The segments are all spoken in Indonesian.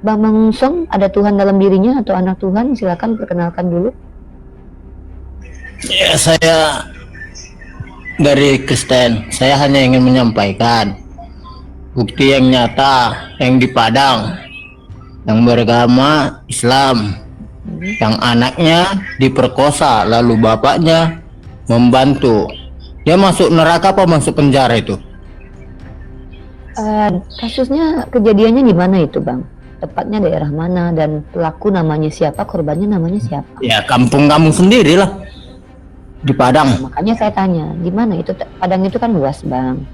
Bang Mangunsong ada Tuhan dalam dirinya atau anak Tuhan? Silakan perkenalkan dulu. Ya, saya dari Kristen. Saya hanya ingin menyampaikan bukti yang nyata yang di Padang, yang beragama Islam, yang anaknya diperkosa lalu bapaknya membantu. Dia masuk neraka apa masuk penjara itu? Kasusnya, kejadiannya di mana itu, Bang? Tepatnya daerah mana dan pelaku namanya siapa, korbannya namanya siapa? Ya kampung kamu sendiri lah, di Padang. Makanya saya tanya, di mana itu? Padang itu kan luas, Bang.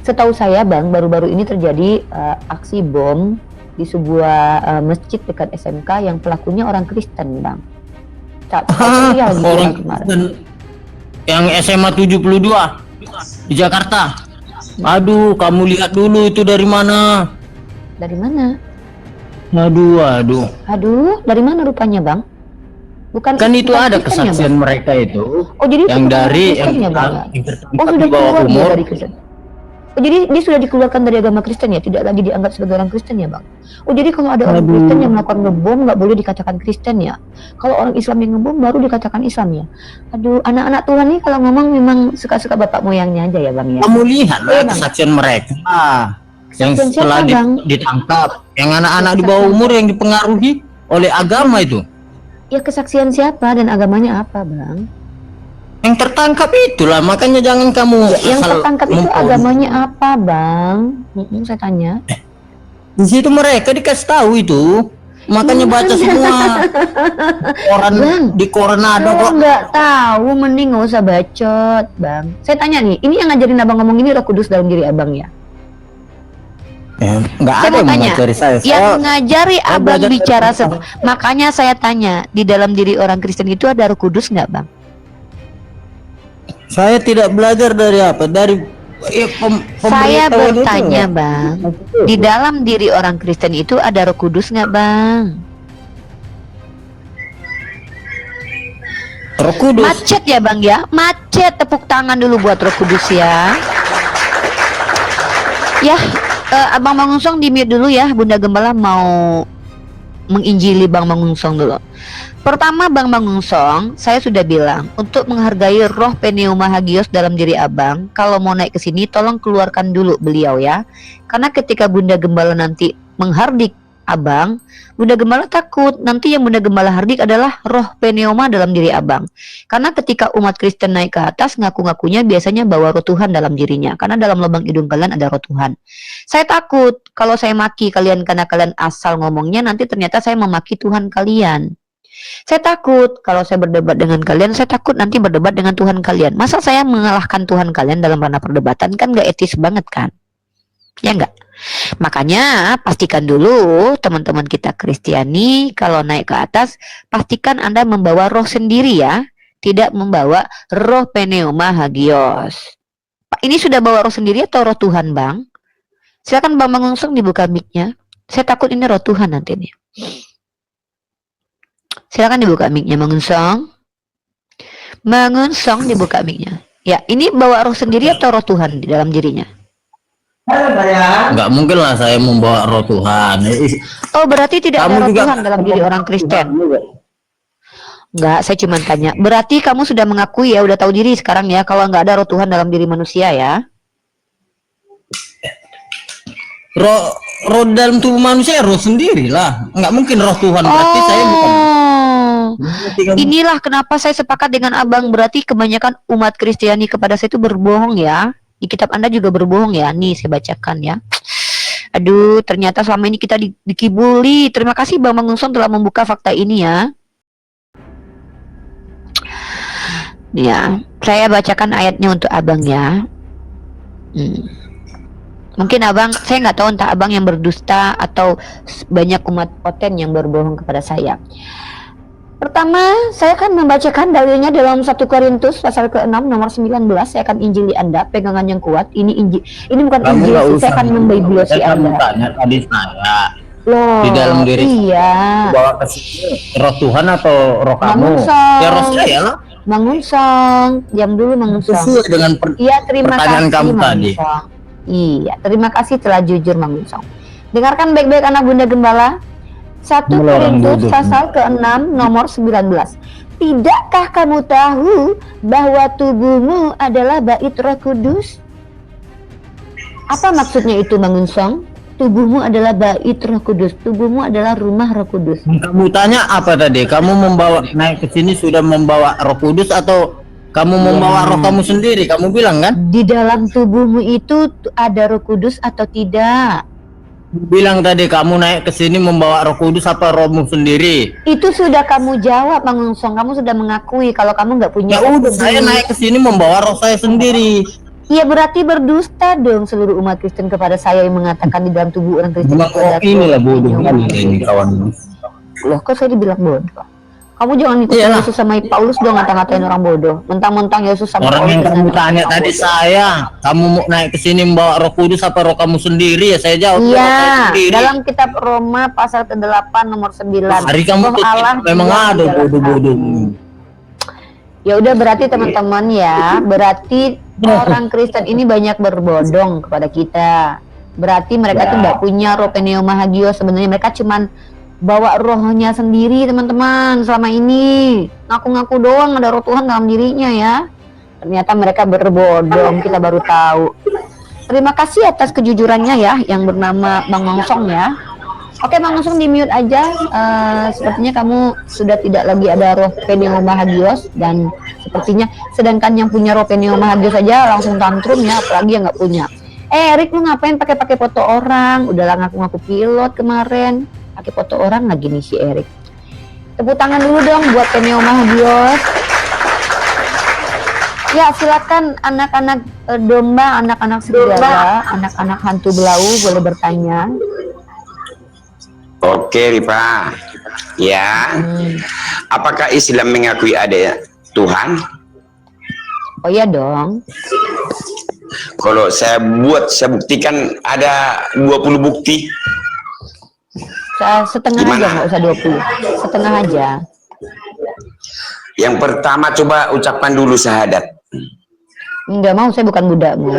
Setahu saya, Bang, baru-baru ini terjadi aksi bom di sebuah masjid dekat SMK yang pelakunya orang Kristen, Bang. Orang Kristen yang SMA 72 di Jakarta. Aduh, kamu lihat dulu itu dari mana? Dari mana? Aduh, dari mana rupanya, Bang? Bukan kan itu bukan ada Kristen ya, kesaksian Bang? mereka itu. Oh, jadi yang dari ya, Bang? yang Oh, tertangkap sudah di bawah keluar dia umur. dari Kristen. Oh, jadi dia sudah dikeluarkan dari agama Kristen ya, tidak lagi dianggap sebagai orang Kristen ya, Bang? Oh, jadi kalau ada orang Kristen yang melakukan ngebom nggak boleh dikatakan Kristen ya? Kalau orang Islam yang ngebom baru dikatakan Islam ya? Aduh, anak-anak Tuhan nih kalau ngomong memang suka-suka bapak moyangnya aja ya, Bang ya? Kamu lihat Iya, lah Bang. kesaksian mereka yang Kesaksian setelah siapa, Bang? ditangkap, yang anak-anak di bawah umur yang dipengaruhi oleh agama itu. Ya, kesaksian siapa dan agamanya apa, Bang? Yang tertangkap itulah, makanya jangan kamu Yang asal tertangkap itu memponis. agamanya apa, Bang? Saya tanya. Di situ mereka dikasih tahu itu, makanya baca semua koran Bang, di koran ada Kalau kok. nggak tahu, mending nggak usah bacot, Bang. Saya tanya nih, ini yang ngajarin abang ngomong ini Roh Kudus dalam diri abang ya? Nggak Saya ada mau yang tanya, mengajari saya. yang ngajari abang belajar dari bicara Tuhan. makanya saya tanya, di dalam diri orang Kristen itu ada Roh Kudus nggak, Bang? Saya tidak belajar dari apa, dari Saya pemberitahuan itu bertanya, nggak? Bang, di dalam diri orang Kristen itu ada Roh Kudus nggak, Bang? Roh Kudus. Macet ya, Bang ya? Macet, tepuk tangan dulu buat Roh Kudus ya. Ya, Abang Mangunsong di mute dulu ya, Bunda Gembala mau menginjili Bang Mangunsong dulu. Pertama, Bang Mangunsong, saya sudah bilang untuk menghargai roh Pneuma Hagios dalam diri abang, kalau mau naik ke sini tolong keluarkan dulu beliau ya. Karena ketika Bunda Gembala nanti menghardik abang, Bunda Gembala takut nanti yang Bunda Gembala hardik adalah roh Pneuma dalam diri abang. Karena ketika umat Kristen naik ke atas, ngaku-ngakunya biasanya bawa roh Tuhan dalam dirinya. Karena dalam lubang hidung kalian ada roh Tuhan. Saya takut kalau saya maki kalian karena kalian asal ngomongnya, nanti ternyata saya memaki Tuhan kalian. Saya takut kalau saya berdebat dengan kalian, saya takut nanti berdebat dengan Tuhan kalian. Masa saya mengalahkan Tuhan kalian dalam ranah perdebatan, kan gak etis banget kan? Ya enggak? Makanya pastikan dulu teman-teman kita Kristiani kalau naik ke atas, pastikan Anda membawa roh sendiri ya, tidak membawa roh Pneuma Hagios. Pak, ini sudah bawa roh sendiri atau roh Tuhan, Bang? Silakan Bang Mangunsong dibuka mic-nya. Saya takut ini roh Tuhan nanti nih. Silakan dibuka mic-nya, Mangunsong. Mangunsong dibuka mic-nya. Ya, ini bawa roh sendiri atau roh Tuhan di dalam dirinya? Nggak mungkin lah saya membawa roh Tuhan. Oh, berarti tidak Kamu ada roh juga Tuhan dalam diri orang Kristen. Enggak, saya cuma tanya. Berarti kamu sudah mengakui ya, udah tahu diri sekarang ya, kalau nggak ada roh Tuhan dalam diri manusia ya? Roh dalam tubuh manusia roh sendiri lah, nggak mungkin roh Tuhan. Berarti saya bukan. Inilah kenapa saya sepakat dengan abang. Berarti kebanyakan umat Kristiani kepada saya itu berbohong ya. Di kitab Anda juga berbohong ya. Nih saya bacakan ya. Aduh, ternyata selama ini kita dikibuli. Terima kasih Bang Mangunsong telah membuka fakta ini ya. Ya, saya bacakan ayatnya untuk abang ya. Mungkin abang, saya nggak tahu entah abang yang berdusta atau banyak umat poten yang berbohong kepada saya. Pertama, saya akan membacakan dalilnya dalam 1 Korintus pasal ke-6 nomor 19. Saya akan injili Anda, pegangan yang kuat. Ini bukan Kamu injil, nggak saya usah akan membiblosi saya Anda. tanya tadi saya. Loh, Di dalam diri iya. bawa ke sini roh Tuhan atau roh kamu? Mangunsong. Ya roh saya lah. Mangunsong, diam dulu Mangunsong. Sesuai dengan Iya, terima pertanyaan kasih kamu tadi. Mangunsong. Iya, terima kasih telah jujur Mangunsong. Dengarkan baik-baik anak Bunda Gembala. 1 Korintus pasal ke-6 nomor 19. Tidakkah kamu tahu bahwa tubuhmu adalah bait Roh Kudus? Apa maksudnya itu, Bang Unsong? Tubuhmu adalah bait Roh Kudus. Tubuhmu adalah rumah Roh Kudus. Kamu tanya apa tadi? Kamu naik ke sini sudah membawa Roh Kudus atau kamu membawa roh kamu sendiri? Kamu bilang kan? Di dalam tubuhmu itu ada Roh Kudus atau tidak? Bilang tadi kamu naik ke sini membawa Roh Kudus apa rohmu sendiri? Itu sudah kamu jawab, Bang Unsong. Kamu sudah mengakui kalau kamu nggak punya. Ya udah, saya naik ke sini membawa roh saya sendiri. Iya, berarti berdusta dong seluruh umat Kristen kepada saya yang mengatakan di dalam tubuh orang Kristen. Inilah bodoh ini kawan. Loh, kok saya dibilang bodoh? Kamu jangan ikutin Yesus sama Paulus dong ngata-ngatain orang bodoh. Mentang-mentang Yesus sama orang Paulus. Yang kamu tanya tadi saya, kamu mau naik ke sini membawa Roh Kudus apa roh kamu sendiri? Ya saya jawab. Iya, dalam kitab Roma pasal ke-8 nomor 9. Hari kamu roh Allah memang ada bodoh-bodoh. Ya udah, berarti teman-teman ya, berarti orang Kristen ini banyak berbodong kepada kita. Berarti mereka tuh nggak punya roh pneumahagios. Sebenarnya mereka cuman bawa rohnya sendiri, teman-teman. Selama ini ngaku-ngaku doang ada roh Tuhan dalam dirinya ya. Ternyata mereka berbodong, kita baru tahu. Terima kasih atas kejujurannya ya, yang bernama Bang Mongsong ya. Oke, Bang Mongsong di mute aja. Sepertinya kamu sudah tidak lagi ada roh pneumahagios, dan sepertinya sedangkan yang punya roh pneumahagios saja langsung tantrum ya, apalagi yang nggak punya. Erik, lu ngapain pakai foto orang? Udahlah ngaku-ngaku pilot kemarin. Pakai foto orang lagi nih si Erik. Tepuk tangan dulu dong buat pneumahagios. Ya, silakan anak-anak domba, anak-anak serigala, anak-anak hantu belau boleh bertanya. Oke, Rifa. Ya. Apakah Islam mengakui ada Tuhan? Oh iya dong. Kalau saya buktikan ada 20 bukti. Setengah Gimana? aja, nggak usah 20. Setengah aja. Yang pertama coba ucapkan dulu syahadat. Nggak mau, saya bukan budakmu.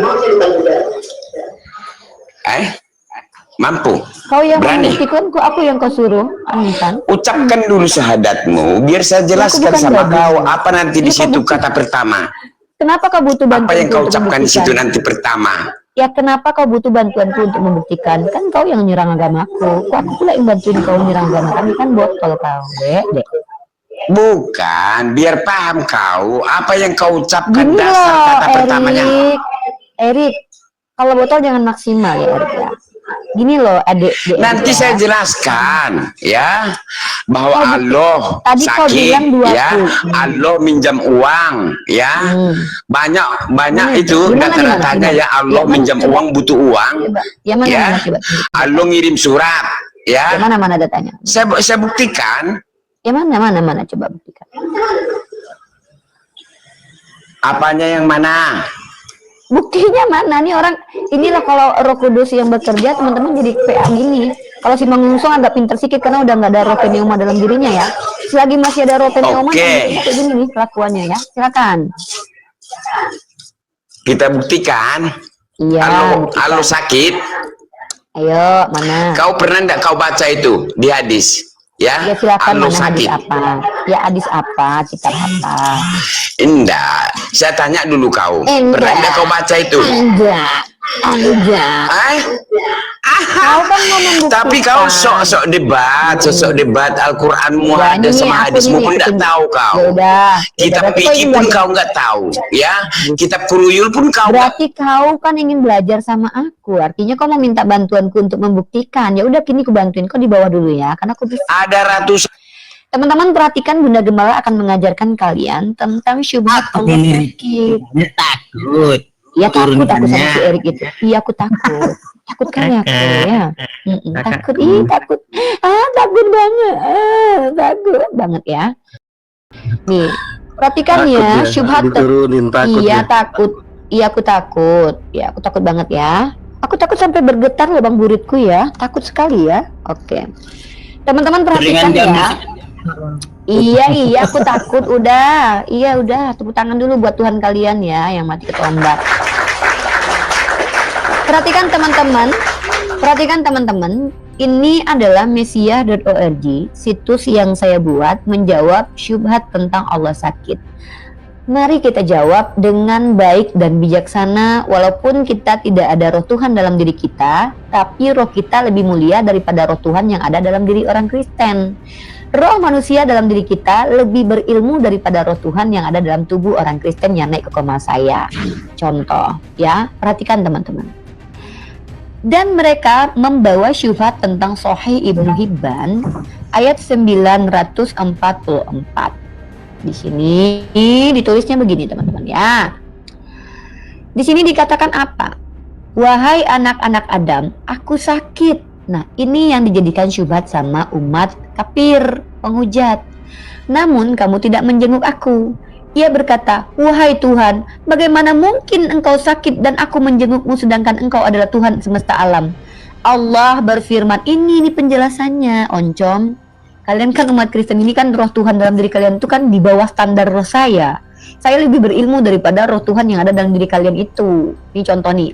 Mampu? Kau yang Berani? membuktikan, aku yang kau suruh. Aneh kan? Ucapkan dulu syahadatmu, biar saya jelaskan bukan sama babi. kau apa nanti di Ini kau situ bukti. kata pertama. Kenapa kau butuh bantuan? Apa yang kau ucapkan di situ nanti pertama? Ya, kenapa kau butuh bantuanku untuk membuktikan? Kan kau yang nyerang agamaku. Kok aku pula yang bantuin kau nyerang agama kami? Kan botol kau, dek. Bukan, biar paham kau apa yang kau ucapkan Gini dasar loh, kata pertamanya. Erik, kalau botol jangan maksimal ya, Erik ya. Gini loh, adik. Nanti ya. saya jelaskan ya bahwa Kau Allah tadi kau bilang sakit 20. ya, Allah minjam uang ya. Banyak itu Gimana? data-datanya ya, Allah Ya, minjam coba. uang butuh uang Coba. Ya, mana, ya. coba. Allah ngirim surat Ya, ya. mana datanya? Saya buktikan Ya, mana coba buktikan. apanya yang mana. Buktinya mana nih orang? Inilah kalau Roh Kudus yang bekerja, teman-teman, jadi PA gini. Kalau si Mengusung agak pinter sedikit karena udah nggak ada roh pneuma dalam dirinya ya. Selagi masih ada roh pneuma, Oke. kayak gini nih kelakuannya ya. Silakan. Kita buktikan. Iya. Allah sakit. Ayo, mana? Kau pernah enggak kau baca itu di hadis? Ya, Ya silakan, Allah mana sakit. hadis apa? Ya hadis apa? Kitab apa? Enggak, saya tanya dulu kau. Enggak. Pernah enggak kau baca itu? Enggak. Kau kan mau membuktikan. Tapi kau sok-sok debat Al-Quranmu Ya, ada ini sama aku hadismu nih, pun enggak aku- tahu kau. Ya udah. Kitab Berarti kau fikih ingin pun belajar. kau enggak tahu, ya. Kitab Quruyul pun kau enggak. Berarti kau kan ingin belajar sama aku. Artinya kau mau minta bantuanku untuk membuktikan. Ya udah, kini aku bantuin kau di bawah dulu ya, karena aku bisa. Ada ratusan. Teman-teman perhatikan, Bunda Gembala akan mengajarkan kalian tentang syubhat Allah sakit. Takut. Ya takut aku sama Turunannya. si Erik itu. Iya, aku takut. Takut kali aku ya. Takut, takut. Takut banget. Takut banget ya. Nih, perhatikan ya, syubhat. Diturunin takut Iya, ya. takut. Iya, aku takut. Ya, aku takut banget ya. Aku takut sampai bergetar lubang buritku ya. Takut sekali ya. Oke. Teman-teman perhatikan ya. Iya, aku takut. Udah. Iya, udah. Tepuk tangan dulu buat Tuhan kalian ya yang mati ketombak. Perhatikan teman-teman. Perhatikan teman-teman, ini adalah mesiah.org, situs yang saya buat menjawab syubhat tentang Allah sakit. Mari kita jawab dengan baik dan bijaksana, walaupun kita tidak ada roh Tuhan dalam diri kita, tapi roh kita lebih mulia daripada roh Tuhan yang ada dalam diri orang Kristen. Roh manusia dalam diri kita lebih berilmu daripada roh Tuhan yang ada dalam tubuh orang Kristen yang naik ke koma saya. Contoh, ya, perhatikan teman-teman. Dan mereka membawa syubhat tentang Sahih Ibnu Hibban ayat 944. Di sini ditulisnya begini teman-teman ya. Di sini dikatakan apa? Wahai anak-anak Adam, aku sakit. Nah, ini yang dijadikan syubhat sama umat kafir, penghujat. Namun kamu tidak menjenguk aku. Ia berkata, wahai Tuhan, bagaimana mungkin engkau sakit dan aku menjengukmu sedangkan engkau adalah Tuhan semesta alam. Allah berfirman, ini penjelasannya, oncom. Kalian kan umat Kristen ini kan roh Tuhan dalam diri kalian itu kan di bawah standar roh saya. Saya lebih berilmu daripada roh Tuhan yang ada dalam diri kalian itu. Ini contoh nih.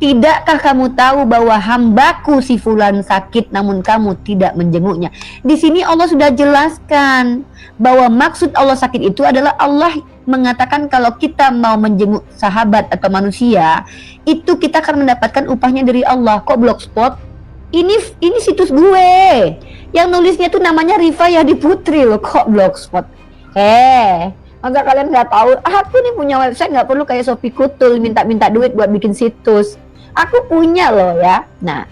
Tidakkah kamu tahu bahwa hambaku si fulan sakit namun kamu tidak menjenguknya? Di sini Allah sudah jelaskan bahwa maksud Allah sakit itu adalah Allah mengatakan kalau kita mau menjenguk sahabat atau manusia, itu kita akan mendapatkan upahnya dari Allah. Kok blogspot? Ini situs gue. Yang nulisnya tuh namanya Rifa Yahdi Putri loh, kok blogspot. Maka kalian nggak tahu, aku nih punya website, nggak perlu kayak Sophie Kutul minta-minta duit buat bikin situs. Aku punya loh ya. Nah,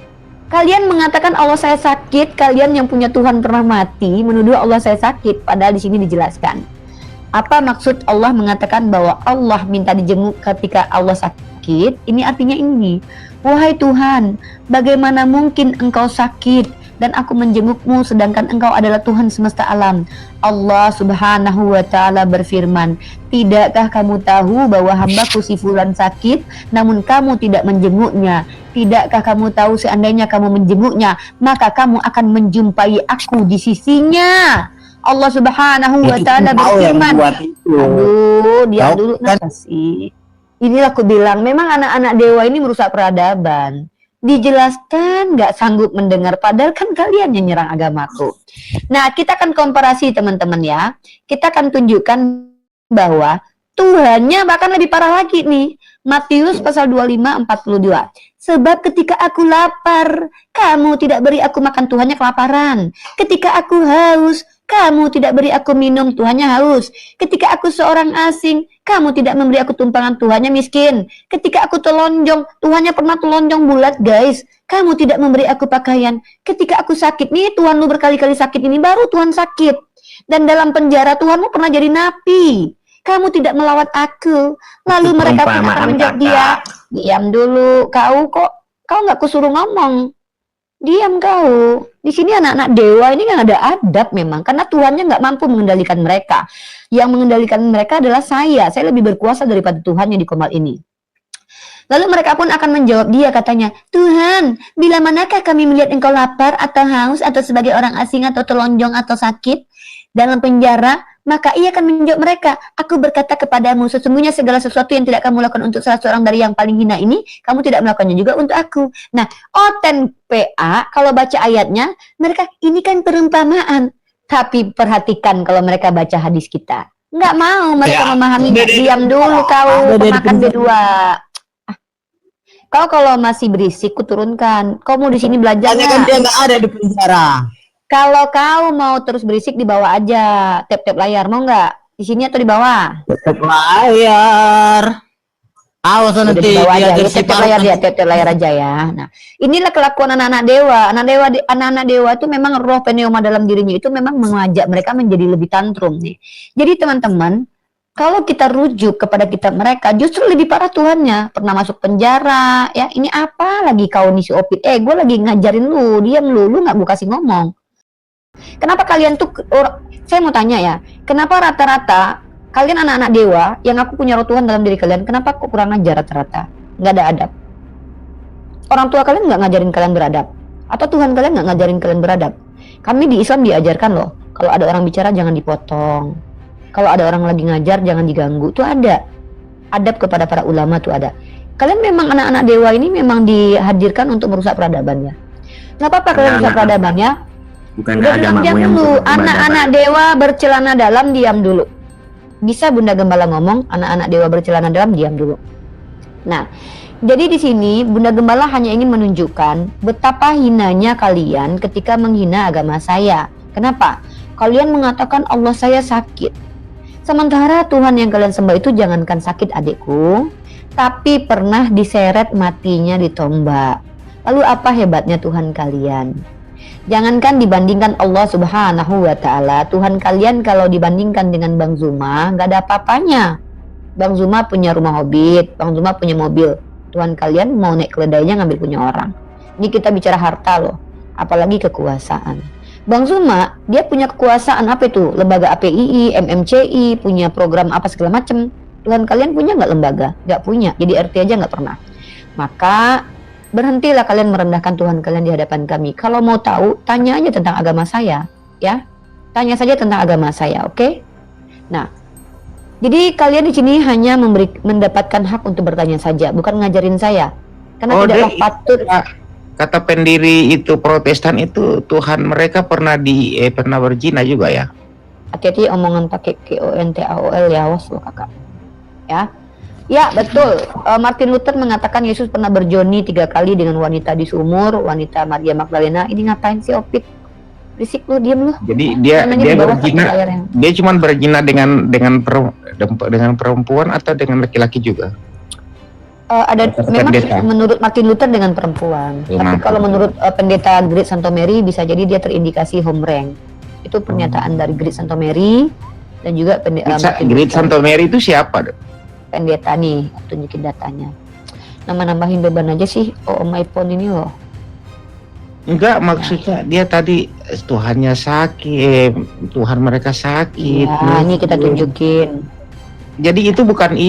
kalian mengatakan Allah saya sakit, kalian yang punya Tuhan pernah mati menuduh Allah saya sakit, padahal di sini dijelaskan. Apa maksud Allah mengatakan bahwa Allah minta dijenguk ketika Allah sakit? Ini artinya ini. Wahai Tuhan, bagaimana mungkin engkau sakit dan aku menjengukmu sedangkan engkau adalah Tuhan semesta alam. Allah subhanahu wa ta'ala berfirman, tidakkah kamu tahu bahwa hambaku si fulan sakit namun kamu tidak menjenguknya? Tidakkah kamu tahu seandainya kamu menjenguknya maka kamu akan menjumpai aku di sisinya? Allah subhanahu wa ta'ala berfirman. Aduh, dia dulu kenapa sih? Inilah aku bilang, memang anak-anak dewa ini merusak peradaban. Dijelaskan nggak sanggup mendengar, padahal kan kalian yang nyerang agamaku. Nah, kita akan komparasi teman-teman ya. Kita akan tunjukkan bahwa Tuhannya bahkan lebih parah lagi nih. Matius pasal 25:42. Sebab ketika aku lapar, kamu tidak beri aku makan, Tuhannya kelaparan. Ketika aku haus, kamu tidak beri aku minum, Tuhannya haus. Ketika aku seorang asing, kamu tidak memberi aku tumpangan, Tuhannya miskin. Ketika aku telonjong, Tuhannya pernah telonjong bulat guys. Kamu tidak memberi aku pakaian. Ketika aku sakit, nih Tuhan lu berkali-kali sakit ini, baru Tuhan sakit. Dan dalam penjara Tuhanmu pernah jadi napi. Kamu tidak melawat aku. Lalu mereka pun akan menjawab dia, diam dulu, kau nggak kusuruh ngomong. Diam kau. Di sini anak-anak dewa ini kan ada adab memang, karena Tuhannya nggak mampu mengendalikan mereka. Yang mengendalikan mereka adalah saya. Saya lebih berkuasa daripada Tuhan yang di komal ini. Lalu mereka pun akan menjawab dia, katanya, Tuhan, bila manakah kami melihat engkau lapar atau haus atau sebagai orang asing atau telonjong atau sakit dalam penjara? Maka ia akan menjawab mereka, aku berkata kepadamu, sesungguhnya segala sesuatu yang tidak kamu lakukan untuk salah seorang dari yang paling hina ini, kamu tidak melakukannya juga untuk aku. Nah, Oten PA, kalau baca ayatnya, mereka, ini kan perumpamaan. Tapi perhatikan kalau mereka baca hadis kita. Nggak mau mereka memahami, diam dulu kau, pemakan B2. Kau kalau masih berisik, kuturunkan. Kau mau di sini belajar nggak? Kan dia nggak ada di penjara. Kalau kau mau terus berisik di bawah aja, tap-tap layar, mau nggak? Di sini atau di bawah? Tap layar. Awas nanti di bawah aja, dia tap layar dia, tap layar aja ya. Nah, inilah kelakuan anak-anak dewa. Anak-anak dewa itu memang roh pneuma dalam dirinya itu memang mengajak mereka menjadi lebih tantrum nih. Jadi teman-teman, kalau kita rujuk kepada kitab mereka, justru lebih parah Tuhannya. Pernah masuk penjara, ya. Ini apa lagi kau nih si Opit? Gue lagi ngajarin lu, diam lu nggak mau kasih ngomong. Kenapa kalian tuh, saya mau tanya ya, kenapa rata-rata kalian anak-anak dewa yang aku punya roh Tuhan dalam diri kalian, kenapa kok kurang ajar rata-rata? Nggak ada adab. Orang tua kalian nggak ngajarin kalian beradab? Atau Tuhan kalian nggak ngajarin kalian beradab? Kami di Islam diajarkan loh, kalau ada orang bicara jangan dipotong. Kalau ada orang lagi ngajar jangan diganggu, tuh ada. Adab kepada para ulama tuh ada. Kalian memang anak-anak dewa ini memang dihadirkan untuk merusak peradaban ya. Nggak apa-apa kalian rusak peradaban ya. Bukan Udah diam agamamu yang dulu. berubah. Anak-anak dewa bercelana dalam diam dulu. Bisa Bunda Gembala ngomong, anak-anak dewa bercelana dalam diam dulu. Nah, jadi di sini Bunda Gembala hanya ingin menunjukkan betapa hinanya kalian ketika menghina agama saya. Kenapa? Kalian mengatakan Allah saya sakit. Sementara Tuhan yang kalian sembah itu jangankan sakit adikku, tapi pernah diseret matinya ditombak. Lalu apa hebatnya Tuhan kalian? Jangankan dibandingkan Allah Subhanahu wa Ta'ala, Tuhan kalian kalau dibandingkan dengan Bang Zuma nggak ada apa-apanya. Bang Zuma punya rumah hobbit, Bang Zuma punya mobil. Tuhan kalian mau naik keledainya ngambil punya orang. Ini kita bicara harta loh, apalagi kekuasaan. Bang Zuma dia punya kekuasaan apa itu? Lembaga APII, MMCI, punya program apa segala macem. Tuhan kalian punya nggak lembaga? Nggak punya. Jadi RT aja nggak pernah. Maka berhentilah kalian merendahkan Tuhan kalian di hadapan kami. Kalau mau tahu, tanya aja tentang agama saya, ya. Tanya saja tentang agama saya, oke? Nah, jadi kalian di sini hanya mendapatkan hak untuk bertanya saja, bukan ngajarin saya. Karena tidaklah patut. Kata pendiri itu Protestan itu Tuhan mereka pernah berzina juga ya. Hati-hati omongan pakai KONTAOL ya, awas lo kakak. Ya. Ya betul. Martin Luther mengatakan Yesus pernah berjoni 3 kali dengan wanita di sumur, wanita Maria Magdalena. Ini ngapain sih Opit? Berisik lu, diem lu. Jadi dia berzina, dia cuma berzina dengan perempuan atau dengan laki-laki juga? Ada memang pendeta. Menurut Martin Luther dengan perempuan. Tapi kalau menurut pendeta Great Santo Mary bisa jadi dia terindikasi home rank. Itu pernyataan dari Great Santo Mary dan juga Great Santo Mary itu siapa? Pendeta nih, tunjukin datanya. Nama-nambahin beban aja sih. Oh, my phone ini loh. Enggak, maksudnya dia tadi Tuhannya sakit, Tuhan mereka sakit. Ya, ini kita tunjukin. Jadi itu bukan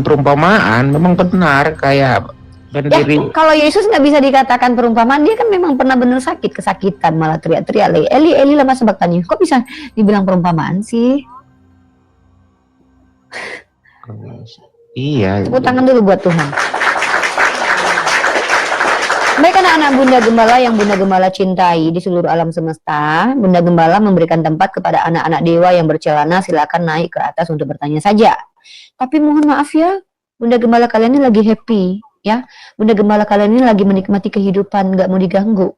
perumpamaan, memang benar kayak pendiri. Ya, kalau Yesus nggak bisa dikatakan perumpamaan, dia kan memang pernah benar sakit, kesakitan, malah teriak-teriak, Eli lama sabachthani. Kok bisa dibilang perumpamaan sih? Iya. Tepuk tangan dulu buat Tuhan. Baik anak-anak Bunda Gembala yang Bunda Gembala cintai di seluruh alam semesta, Bunda Gembala memberikan tempat kepada anak-anak dewa yang bercelana, silakan naik ke atas untuk bertanya saja. Tapi mohon maaf ya, Bunda Gembala kalian ini lagi happy, ya. Bunda Gembala kalian ini lagi menikmati kehidupan, nggak mau diganggu.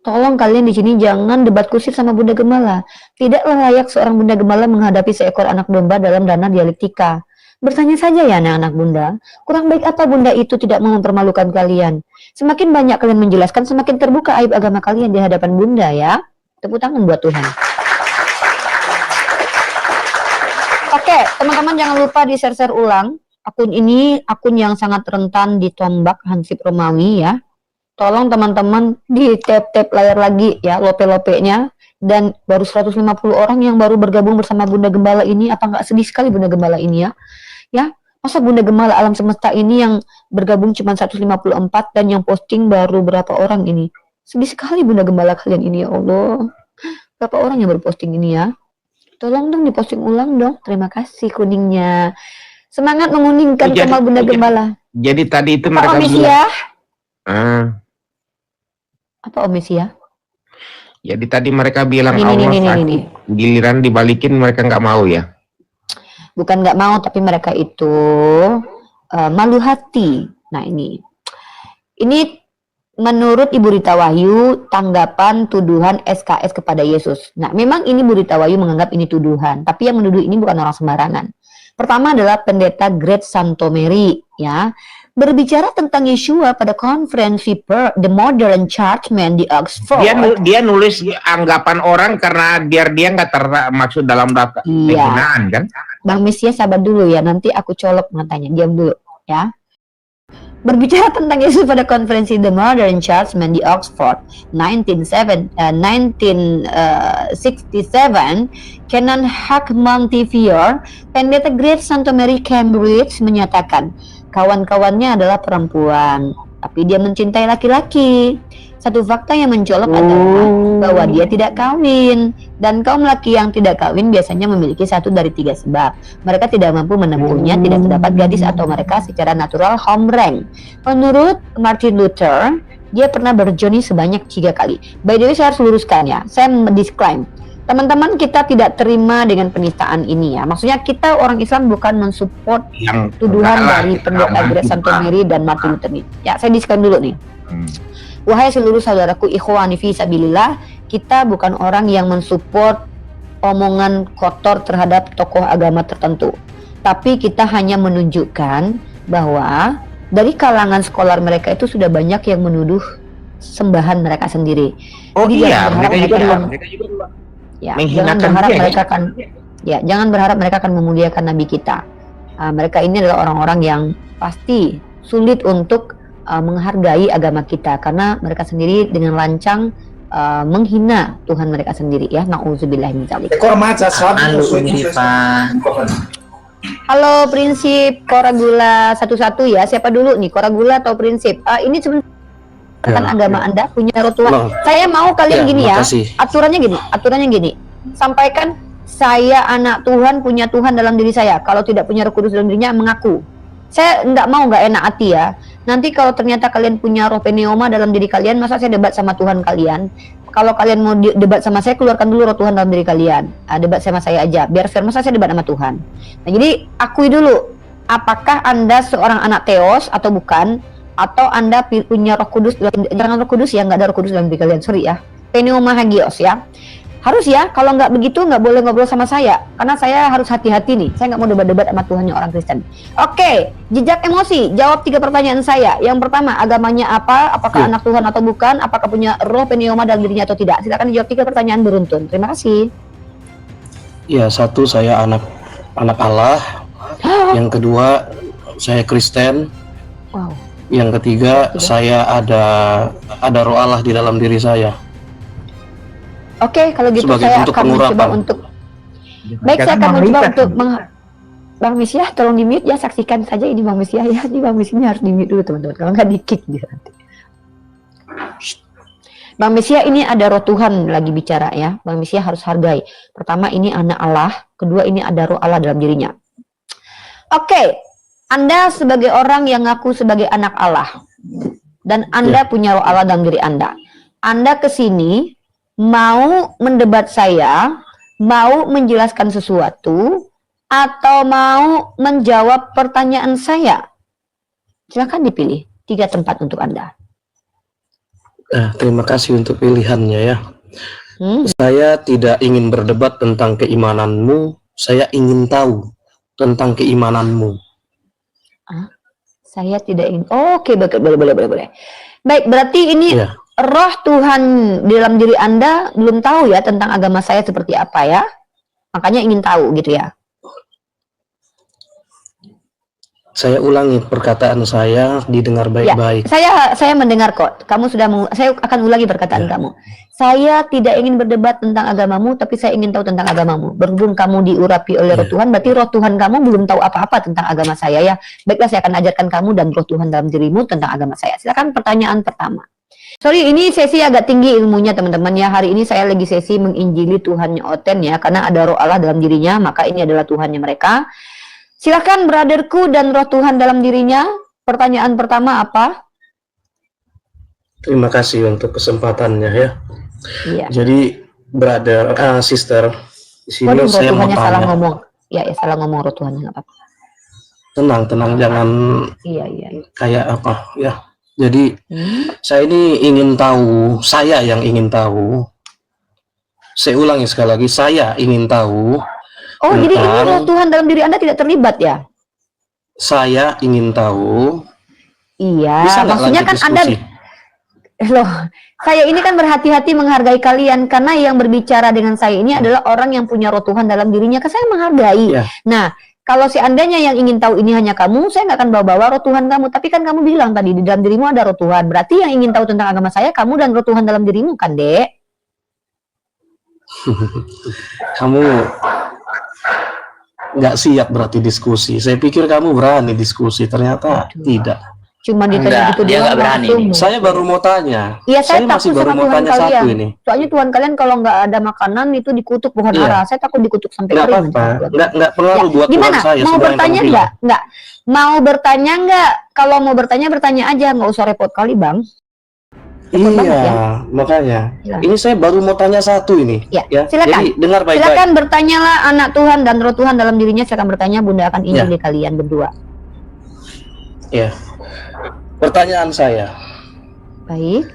Tolong kalian di sini jangan debat kusir sama Bunda Gembala. Tidaklah layak seorang Bunda Gembala menghadapi seekor anak domba dalam dana dialektika. Bertanya saja ya anak-anak Bunda, kurang baik apa Bunda itu tidak mau mempermalukan kalian? Semakin banyak kalian menjelaskan, semakin terbuka aib agama kalian di hadapan Bunda ya. Tepuk tangan buat Tuhan. Oke, teman-teman jangan lupa di-share ulang. Akun ini akun yang sangat rentan ditombak hansip Romawi ya. Tolong teman-teman di tap layar lagi ya, lope-lopenya. Dan baru 150 orang yang baru bergabung bersama Bunda Gembala ini. Apa nggak sedih sekali Bunda Gembala ini ya? Ya, masa Bunda Gembala alam semesta ini yang bergabung cuma 154 dan yang posting baru berapa orang ini? Sedih sekali Bunda Gembala kalian ini ya Allah. Berapa orang yang berposting ini ya? Tolong dong diposting ulang dong. Terima kasih kuningnya. Semangat menguningkan Kemal Bunda Gembala. Jadi tadi itu apa mereka bilang. Apa Omesia? Jadi tadi mereka bilang ini, Allah ini, sakit. Ini. Giliran dibalikin mereka nggak mau ya? Bukan nggak mau, tapi mereka itu malu hati. Nah ini menurut Ibu Rita Wahyu tanggapan tuduhan SKS kepada Yesus. Nah memang ini Ibu Rita Wahyu menganggap ini tuduhan, tapi yang menuduh ini bukan orang sembarangan. Pertama adalah pendeta Great Santo Mary ya. Berbicara tentang Yeshua pada konferensi The Modern Churchman di Oxford. Dia nulis anggapan orang karena biar dia nggak termaksud dalam daftar penghinaan kan? Bang Mesia sabar dulu ya, nanti aku colok matanya, diam dulu ya. Berbicara tentang Yesus pada konferensi The Modern Churchman di Oxford 1967, Canon Hugh Montefiore, pendeta Great Santo Mary Cambridge menyatakan kawan-kawannya adalah perempuan. tapi dia mencintai laki-laki. Satu fakta yang mencolok adalah bahwa dia tidak kawin, dan kaum laki yang tidak kawin biasanya memiliki satu dari 3 sebab. Mereka tidak mampu menempuhnya, tidak terdapat gadis, atau mereka secara natural hombreng. Menurut Martin Luther, dia pernah berjoni sebanyak 3 kali. By the way, saya harus luruskan ya, saya mendisclaim, teman-teman, kita tidak terima dengan penistaan ini ya. Maksudnya kita orang Islam bukan mensupport Yang tuduhan enggak lah, dari kita pendeta aman Gereja Santo juga. Mary dan Martin Luther ini. Ya, saya disclaim dulu nih. Wahai seluruh saudaraku ikhwani fi sabilillah, kita bukan orang yang mensupport omongan kotor terhadap tokoh agama tertentu. Tapi kita hanya menunjukkan bahwa dari kalangan skolar mereka itu sudah banyak yang menuduh sembahan mereka sendiri. Oh Jadi iya, jangan berharap mereka juga ya, jangan menghinakan berharap dia, mereka akan jangan berharap mereka akan memuliakan nabi kita. Mereka ini adalah orang-orang yang pasti sulit untuk menghargai agama kita karena mereka sendiri dengan lancang menghina Tuhan mereka sendiri ya. Nauzubillah min dzalik. Halo Unifa. Halo Prinsip Koragula 11 ya. Siapa dulu nih, Koragula atau Prinsip? Ini sebenarnya agama Anda punya rotuan. Saya mau kalian gini ya. Aturannya gini. Sampaikan saya anak Tuhan, punya Tuhan dalam diri saya. Kalau tidak punya Roh Kudus dalam dirinya, mengaku. Saya nggak enak hati ya. Nanti kalau ternyata kalian punya roh pneuma dalam diri kalian, masa saya debat sama Tuhan kalian? Kalau kalian mau debat sama saya, keluarkan dulu roh Tuhan dalam diri kalian. Debat sama saya aja, biar fair. Masa saya debat sama Tuhan? Nah, jadi akui dulu, apakah Anda seorang anak Theos atau bukan? Atau Anda punya Roh Kudus? Jangan Roh Kudus ya, nggak ada Roh Kudus dalam diri kalian. Sorry ya, pneuma hagios ya. Harus ya, kalau nggak begitu nggak boleh ngobrol sama saya, karena saya harus hati-hati nih. Saya nggak mau debat-debat sama Tuhannya orang Kristen. Oke, jejak emosi. Jawab 3 pertanyaan saya. Yang pertama, agamanya apa? Apakah anak Tuhan atau bukan? Apakah punya roh pneuma dalam dirinya atau tidak? Silakan dijawab 3 pertanyaan beruntun. Terima kasih. Ya, 1, saya anak Allah. Yang kedua, saya Kristen. Wow. Yang ketiga, saya ada roh Allah di dalam diri saya. Oke, kalau gitu Sebagai saya bentuk akan mencoba pengurapan. untuk baik, saya akan mencoba untuk Bang Misyah, tolong di-mute ya, saksikan saja ini Bang Misyah ya. Ini Bang Misyah harus di-mute dulu teman-teman, kalau nggak di-kick dia nanti. Bang Misyah, ini ada roh Tuhan lagi bicara ya. Bang Misyah harus hargai. Pertama, ini anak Allah. Kedua, ini ada roh Allah dalam dirinya. Oke, Anda sebagai orang yang ngaku sebagai anak Allah dan Anda punya roh Allah dalam diri Anda. Anda kesini mau mendebat saya, mau menjelaskan sesuatu, atau mau menjawab pertanyaan saya? Silakan dipilih 3 tempat untuk Anda. Terima kasih untuk pilihannya ya. Saya tidak ingin berdebat tentang keimananmu, saya ingin tahu tentang keimananmu. Saya tidak ingin. Oke, boleh. Baik, berarti ini roh Tuhan di dalam diri Anda belum tahu ya tentang agama saya seperti apa ya. Makanya ingin tahu gitu ya. Saya ulangi perkataan saya, didengar baik-baik. Ya, saya mendengar kok. Saya akan ulangi perkataan kamu. Saya tidak ingin berdebat tentang agamamu, tapi saya ingin tahu tentang agamamu. Berhubung kamu diurapi oleh roh Tuhan, berarti roh Tuhan kamu belum tahu apa-apa tentang agama saya ya. Baiklah, saya akan ajarkan kamu dan roh Tuhan dalam dirimu tentang agama saya. Silakan pertanyaan pertama. Sorry, ini sesi agak tinggi ilmunya teman-teman ya. Hari ini saya lagi sesi menginjili Tuhannya Oten ya, karena ada roh Allah dalam dirinya, maka ini adalah Tuhannya mereka. Silakan brotherku dan roh Tuhan dalam dirinya. Pertanyaan pertama apa? Terima kasih untuk kesempatannya ya. Iya. Jadi brother, sister, di sini Waduh, roh saya mau Tuhannya tanya. salah ngomong. Ya, salah ngomong roh Tuhannya, nggak apa-apa. Tenang, jangan Iya. kayak apa ya. Jadi saya ini ingin tahu, saya yang ingin tahu. Saya ulangi sekali lagi, saya ingin tahu. Oh, jadi ini roh Tuhan dalam diri Anda tidak terlibat ya? Saya ingin tahu. Iya, Bisa nggak maksudnya lanjut kan Anda diskusi? loh, saya ini kan berhati-hati menghargai kalian karena yang berbicara dengan saya ini adalah orang yang punya roh Tuhan dalam dirinya, kan saya menghargai. Ya. Nah, kalau seandainya yang ingin tahu ini hanya kamu, saya nggak akan bawa-bawa roh Tuhan kamu. Tapi kan kamu bilang tadi di dalam dirimu ada roh Tuhan. Berarti yang ingin tahu tentang agama saya, kamu dan roh Tuhan dalam dirimu kan, Dek? Kamu nggak siap berarti diskusi. Saya pikir kamu berani diskusi, ternyata tidak. Cuma ditanya Enggak, gitu dia doang nggak berani langsung. nih. Saya baru mau tanya. Iya, saya masih takut baru sama mau Tuhan tanya kalian. satu ini. Soalnya Tuhan kalian kalau nggak ada makanan itu dikutuk pohon Iya. ara. Saya takut dikutuk sampai Nggak kering. apa-apa. nanti. Nggak pengaruh buat Gimana? Tuhan saya. Mau semua yang bertanya kamu nggak? bilang. Nggak. Mau bertanya nggak? Kalau mau bertanya aja, nggak usah repot kali bang. Repot banget ya. Makanya. Iya. Ini saya baru mau tanya satu ini. Ya, Ya. silakan. Jadi dengar baik-baik. Silakan bertanyalah anak Tuhan dan roh Tuhan dalam dirinya. Silakan bertanya, Bunda akan injili kalian berdua. Ya. Pertanyaan saya. Baik.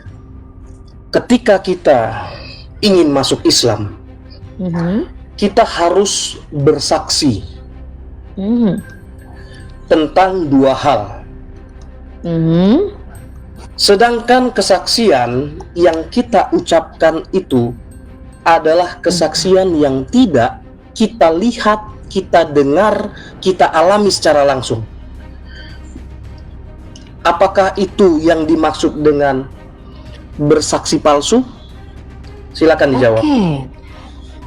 Ketika kita ingin masuk Islam, kita harus bersaksi tentang dua hal. Sedangkan kesaksian yang kita ucapkan itu adalah kesaksian yang tidak kita lihat, kita dengar, kita alami secara langsung. Apakah itu yang dimaksud dengan bersaksi palsu? Silakan dijawab. Oke.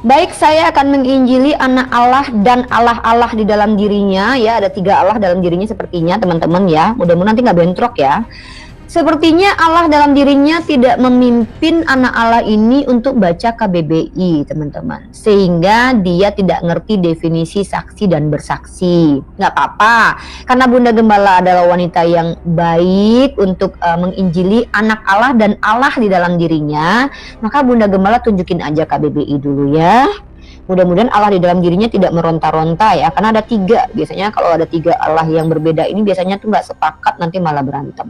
Baik, saya akan menginjili anak Allah dan Allah di dalam dirinya ya. Ada 3 Allah dalam dirinya sepertinya teman-teman ya. Mudah-mudahan nanti nggak bentrok ya. Sepertinya Allah dalam dirinya tidak memimpin anak Allah ini untuk baca KBBI teman-teman. Sehingga dia tidak ngerti definisi saksi dan bersaksi. Nggak apa-apa. Karena Bunda Gembala adalah wanita yang baik untuk menginjili anak Allah dan Allah di dalam dirinya. Maka Bunda Gembala tunjukin aja KBBI dulu ya. Mudah-mudahan Allah di dalam dirinya tidak meronta-ronta ya. Karena ada 3. Biasanya kalau ada 3 Allah yang berbeda ini biasanya tuh nggak sepakat, nanti malah berantem.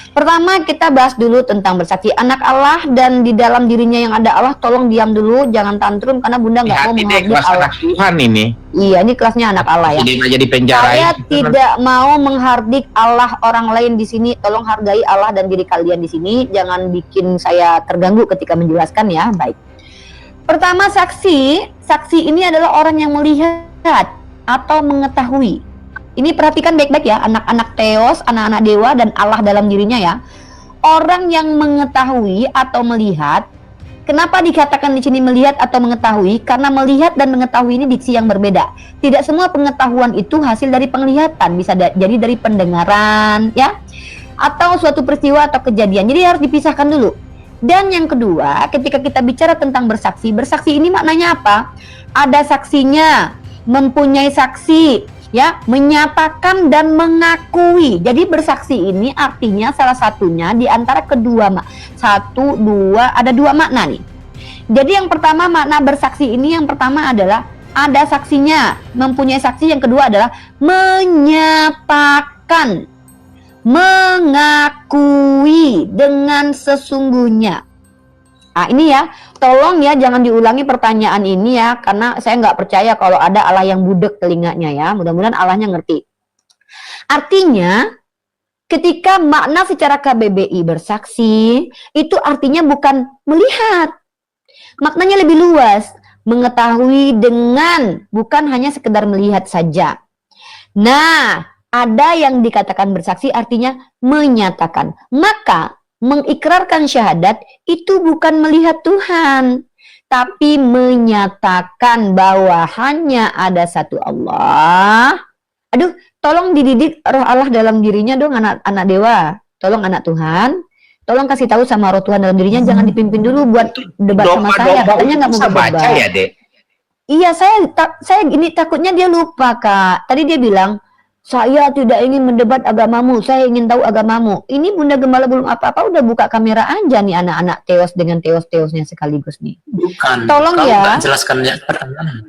Pertama kita bahas dulu tentang bersaksi anak Allah dan di dalam dirinya yang ada Allah. Tolong diam dulu, jangan tantrum karena Bunda nggak mau menghardik Allah. Anak Tuhan ini. Iya, ini kelasnya anak Allah ya. Jadi penjara. Saya tidak mau menghardik Allah orang lain di sini. Tolong hargai Allah dan diri kalian di sini. Jangan bikin saya terganggu ketika menjelaskan ya. Baik. Pertama saksi. Saksi ini adalah orang yang melihat atau mengetahui. Ini perhatikan baik-baik ya, anak-anak Theos, anak-anak dewa dan Allah dalam dirinya ya. Orang yang mengetahui atau melihat. Kenapa dikatakan di sini melihat atau mengetahui? Karena melihat dan mengetahui ini diksi yang berbeda. Tidak semua pengetahuan itu hasil dari penglihatan, bisa jadi dari pendengaran ya. Atau suatu peristiwa atau kejadian. Jadi harus dipisahkan dulu. Dan yang kedua, ketika kita bicara tentang bersaksi, bersaksi ini maknanya apa? Ada saksinya, mempunyai saksi, ya, menyatakan dan mengakui. Jadi bersaksi ini artinya salah satunya di antara kedua, ada 2 makna nih. Jadi yang pertama makna bersaksi ini yang pertama adalah ada saksinya, mempunyai saksi. Yang kedua adalah menyatakan, mengakui dengan sesungguhnya. Nah ini ya, tolong ya jangan diulangi pertanyaan ini ya, karena saya nggak percaya kalau ada Allah yang budek telinganya ya. Mudah-mudahan Allahnya ngerti. Artinya ketika makna secara KBBI bersaksi itu artinya bukan melihat, maknanya lebih luas, mengetahui dengan, bukan hanya sekedar melihat saja. Nah, ada yang dikatakan bersaksi artinya menyatakan. Maka mengikrarkan syahadat itu bukan melihat Tuhan, tapi menyatakan bahwa hanya ada satu Allah. Aduh, tolong dididik roh Allah dalam dirinya dong anak-anak dewa. Tolong anak Tuhan. Tolong kasih tahu sama roh Tuhan dalam dirinya, jangan dipimpin dulu buat debat sama saya. Katanya nggak mau baca berdebat. ya, Dek? Iya, saya ini takutnya dia lupa, Kak. Tadi dia bilang, saya tidak ingin mendebat agamamu, saya ingin tahu agamamu. Ini Bunda Gembala belum apa-apa, udah buka kamera aja nih anak-anak Theos dengan Theos-Theosnya sekaligus nih. Bukan. Tolong Kamu ya. nggak jelaskan ya pertanyaan.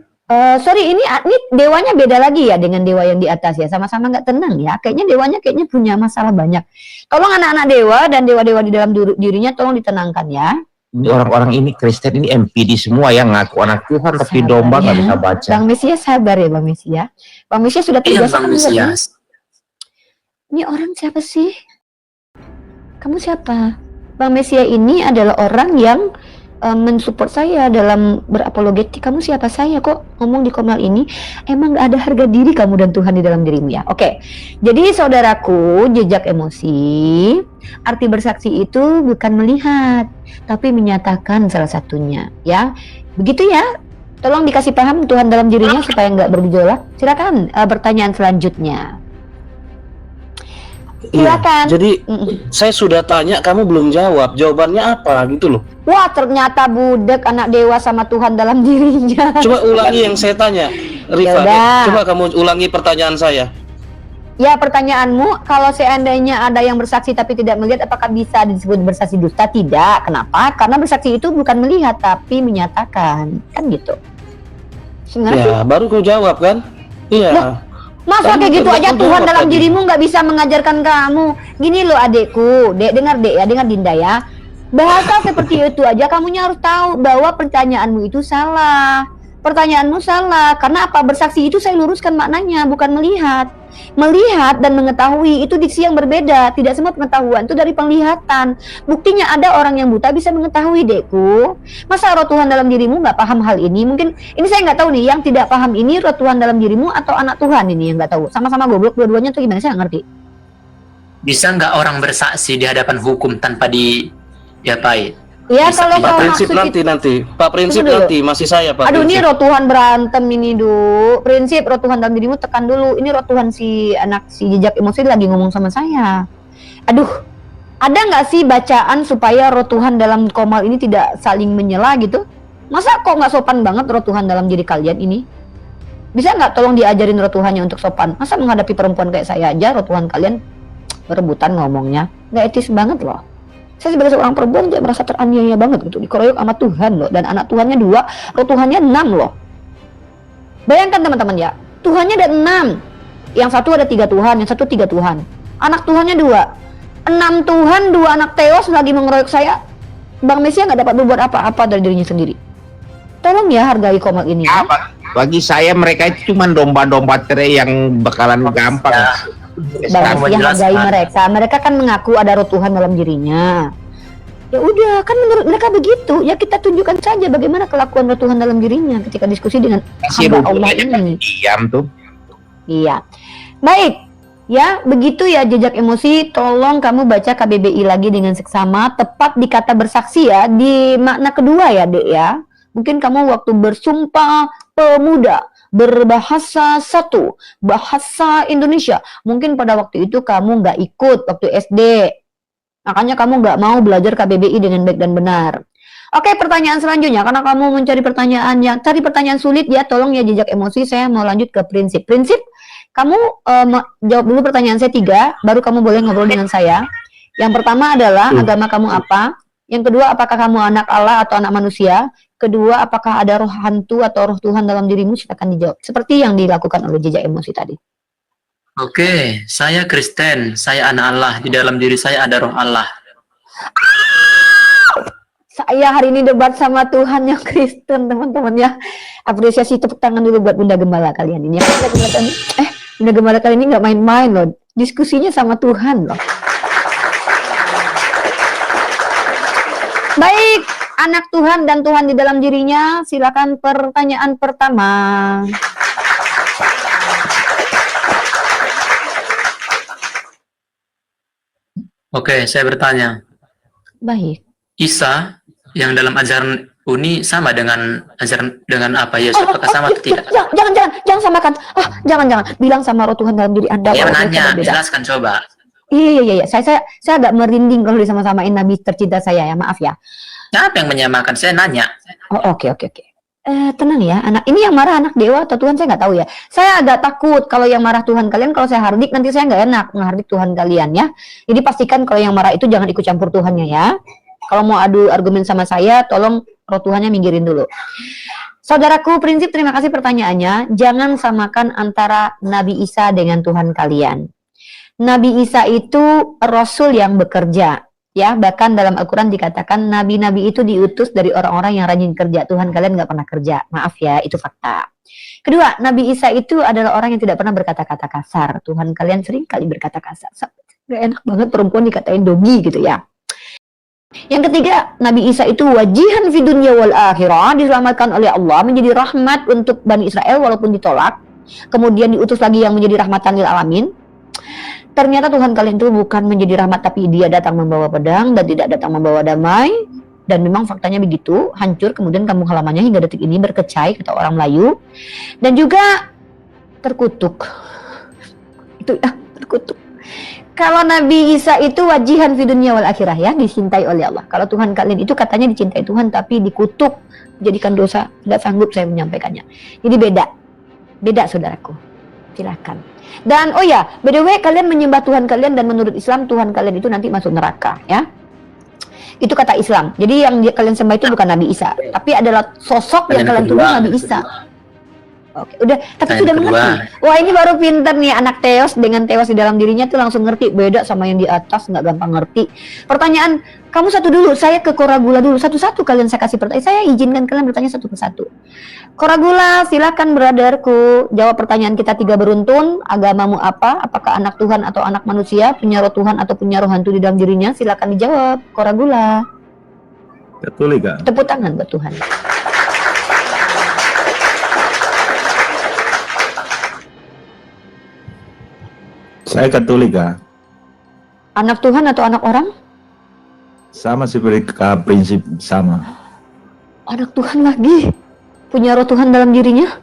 Sorry, ini dewanya beda lagi ya dengan dewa yang di atas ya. Sama-sama nggak tenang ya. Kayaknya dewanya punya masalah banyak. Tolong anak-anak dewa dan dewa-dewa di dalam dirinya tolong ditenangkan ya. Orang-orang ini Kristen ini MPD semua yang ngaku anak Tuhan tapi Sabar domba nggak ya. bisa baca. Bang Mesias sabar ya Bang Mesias. Bang Mesias sudah Iya, terbiasa Bang kan, Mesias. Ini orang siapa sih? Kamu siapa? Bang Mesias ini adalah orang yang mensupport saya dalam berapologetik. Kamu siapa? Saya kok ngomong di Komnal ini. Emang gak ada harga diri kamu dan Tuhan di dalam dirimu ya? Oke. Jadi saudaraku, jejak emosi, arti bersaksi itu bukan melihat, tapi menyatakan salah satunya ya. Begitu ya. Tolong dikasih paham Tuhan dalam dirinya supaya nggak bergejolak. Silakan pertanyaan selanjutnya. Silakan. Jadi saya sudah tanya, kamu belum jawab. Jawabannya apa gitu loh? Wah, ternyata budek anak dewa sama Tuhan dalam dirinya. Coba ulangi yang saya tanya, Rifa. Yaudah. Coba kamu ulangi pertanyaan saya. Ya, pertanyaanmu, kalau seandainya ada yang bersaksi tapi tidak melihat, apakah bisa disebut bersaksi dusta? Tidak. Kenapa? Karena bersaksi itu bukan melihat tapi menyatakan, kan gitu. Ngerti? Ya, baru kau jawab kan? Iya. Loh, masa kayak gitu aja Tuhan dalam dirimu nggak bisa mengajarkan kamu? Gini loh adekku, dek dengar dek ya, dengar Dinda ya. Bahasa seperti itu aja kamunya harus tahu bahwa pertanyaanmu itu salah. Pertanyaanmu salah, karena apa? Bersaksi itu saya luruskan maknanya, bukan melihat. Melihat dan mengetahui itu diksi yang berbeda. Tidak semua pengetahuan itu dari penglihatan. Buktinya ada orang yang buta bisa mengetahui, dekku. Masa roh Tuhan dalam dirimu nggak paham hal ini? Mungkin ini saya nggak tahu nih, yang tidak paham ini roh Tuhan dalam dirimu atau anak Tuhan ini yang nggak tahu. Sama-sama goblok dua-duanya tuh gimana, saya nggak ngerti. Bisa nggak orang bersaksi di hadapan hukum tanpa diapain? Ya Bisa, kalau Pak Pak soal Prinsip maksud nanti. Pak Prinsip Tunggu dulu. nanti, masih saya Pak Aduh, ini Prinsip. roh Tuhan berantem ini, Prinsip roh Tuhan dalam dirimu tekan dulu. Ini roh Tuhan si anak si jejak emosi lagi ngomong sama saya. Aduh, ada nggak sih bacaan supaya roh Tuhan dalam komal ini tidak saling menyela gitu? Masa kok nggak sopan banget roh Tuhan dalam diri kalian ini? Bisa nggak tolong diajarin roh Tuhannya untuk sopan? Masa menghadapi perempuan kayak saya aja roh Tuhan kalian berebutan ngomongnya? Nggak etis banget loh. Saya sebagai seorang perempuan dia merasa teraniaya banget gitu, dikeroyok sama Tuhan loh, dan anak Tuhannya 2, roh Tuhannya 6 loh. Bayangkan teman-teman ya, Tuhannya ada 6, yang satu ada 3 Tuhan, yang satu 3 Tuhan, anak Tuhannya 2, 6 Tuhan, 2 anak teos lagi mengeroyok saya. Bang Mesia nggak dapat berbuat apa-apa dari dirinya sendiri. Tolong ya hargai komal ini ya. Bagi saya mereka itu cuma domba-domba cerai yang bakalan gampang. Bang Mesia hargai mereka. Mereka kan mengaku ada roh Tuhan dalam dirinya. Ya udah, kan menurut mereka begitu. Ya kita tunjukkan saja bagaimana kelakuan roh Tuhan dalam dirinya ketika diskusi dengan hamba Allah ini. Diam tuh. Iya. Baik. Ya, begitu ya jejak emosi. Tolong kamu baca KBBI lagi dengan seksama, tepat di kata bersaksi ya, di makna kedua ya, Dek ya. Mungkin kamu waktu bersumpah pemuda berbahasa satu, bahasa Indonesia. Mungkin pada waktu itu kamu nggak ikut waktu SD. Makanya kamu nggak mau belajar KBBI dengan baik dan benar. Oke, pertanyaan selanjutnya. Karena kamu mencari cari pertanyaan sulit ya, tolong ya jejak emosi. Saya mau lanjut ke prinsip. Prinsip, kamu jawab dulu pertanyaan saya 3, baru kamu boleh ngobrol dengan saya. Yang pertama adalah agama kamu apa? Yang kedua, apakah kamu anak Allah atau anak manusia? Kedua, apakah ada roh hantu atau roh Tuhan dalam dirimu? Silakan dijawab. Seperti yang dilakukan oleh jejak emosi tadi. Oke, saya Kristen, saya anak Allah, di dalam diri saya ada roh Allah. Saya hari ini debat sama Tuhan yang Kristen, teman-teman ya. Apresiasi tepuk tangan dulu buat Bunda Gembala kalian ini. Bunda Gembala kalian ini nggak main-main loh. Diskusinya sama Tuhan loh. Baik, anak Tuhan dan Tuhan di dalam dirinya, silakan pertanyaan pertama. Oke, saya bertanya, Baik. Isa yang dalam ajaran Uni sama dengan ajaran dengan apa Yesus? Apakah sama atau tidak? Jangan samakan. Jangan. Bilang sama roh Tuhan dalam diri Anda. Dia bahwa menanya, mereka berbeda. jelaskan coba. Iya. Saya agak merinding kalau disama-samain Nabi tercinta saya ya, maaf ya. Siapa yang menyamakan? Saya nanya. Oh, oke. Tenang ya, anak ini yang marah anak dewa atau Tuhan saya nggak tahu ya. Saya agak takut kalau yang marah Tuhan kalian, kalau saya hardik nanti saya nggak enak menghardik Tuhan kalian ya. Jadi pastikan kalau yang marah itu jangan ikut campur Tuhannya ya. Kalau mau adu argumen sama saya, tolong roh Tuhannya minggirin dulu. Saudaraku, prinsip terima kasih pertanyaannya. Jangan samakan antara Nabi Isa dengan Tuhan kalian. Nabi Isa itu Rasul yang bekerja. Ya, bahkan dalam Al-Quran dikatakan nabi-nabi itu diutus dari orang-orang yang rajin kerja. Tuhan kalian nggak pernah kerja. Maaf ya, itu fakta. Kedua, Nabi Isa itu adalah orang yang tidak pernah berkata-kata kasar. Tuhan kalian sering kali berkata kasar. Gak enak banget perempuan dikatain dogi gitu ya. Yang ketiga, Nabi Isa itu wajihan fi dunya wal akhirah, diselamatkan oleh Allah, menjadi rahmat untuk Bani Israel walaupun ditolak. Kemudian diutus lagi yang menjadi rahmatan lil alamin. Ternyata Tuhan kalian itu bukan menjadi rahmat, tapi dia datang membawa pedang dan tidak datang membawa damai. Dan memang faktanya begitu, hancur kemudian kampung halamannya hingga detik ini berkecai, kata orang Melayu. Dan juga terkutuk. Itu ya, terkutuk. Kalau Nabi Isa itu wajihan fi dunya wal akhirah ya, dicintai oleh Allah. Kalau Tuhan kalian itu katanya dicintai Tuhan tapi dikutuk, jadikan dosa, tidak sanggup saya menyampaikannya. Jadi beda saudaraku. Silakan. Dan oh ya, by the way kalian menyembah Tuhan kalian dan menurut Islam Tuhan kalian itu nanti masuk neraka ya. Itu kata Islam. Jadi yang kalian sembah itu bukan Nabi Isa, tapi adalah sosok yang kalian tuduh Nabi Isa. Oke, udah, tapi sudah mengerti. Wah, ini baru pinter nih anak Theos dengan Theos di dalam dirinya tuh langsung ngerti. Beda sama yang di atas, nggak gampang ngerti. Pertanyaan, kamu satu dulu, saya ke Koragula dulu. Satu-satu kalian saya kasih pertanyaan. Saya izinkan kalian bertanya satu persatu. Koragula, silakan brotherku. Jawab pertanyaan kita 3 beruntun. Agamamu apa? Apakah anak Tuhan atau anak manusia? Punya roh Tuhan atau punya roh hantu di dalam dirinya? Silakan dijawab, Koragula. Katolika. Tepuk tangan buat Tuhan. Saya Katolika. Anak Tuhan atau anak orang? Sama seperti prinsip sama. Anak Tuhan lagi. Punya roh Tuhan dalam dirinya?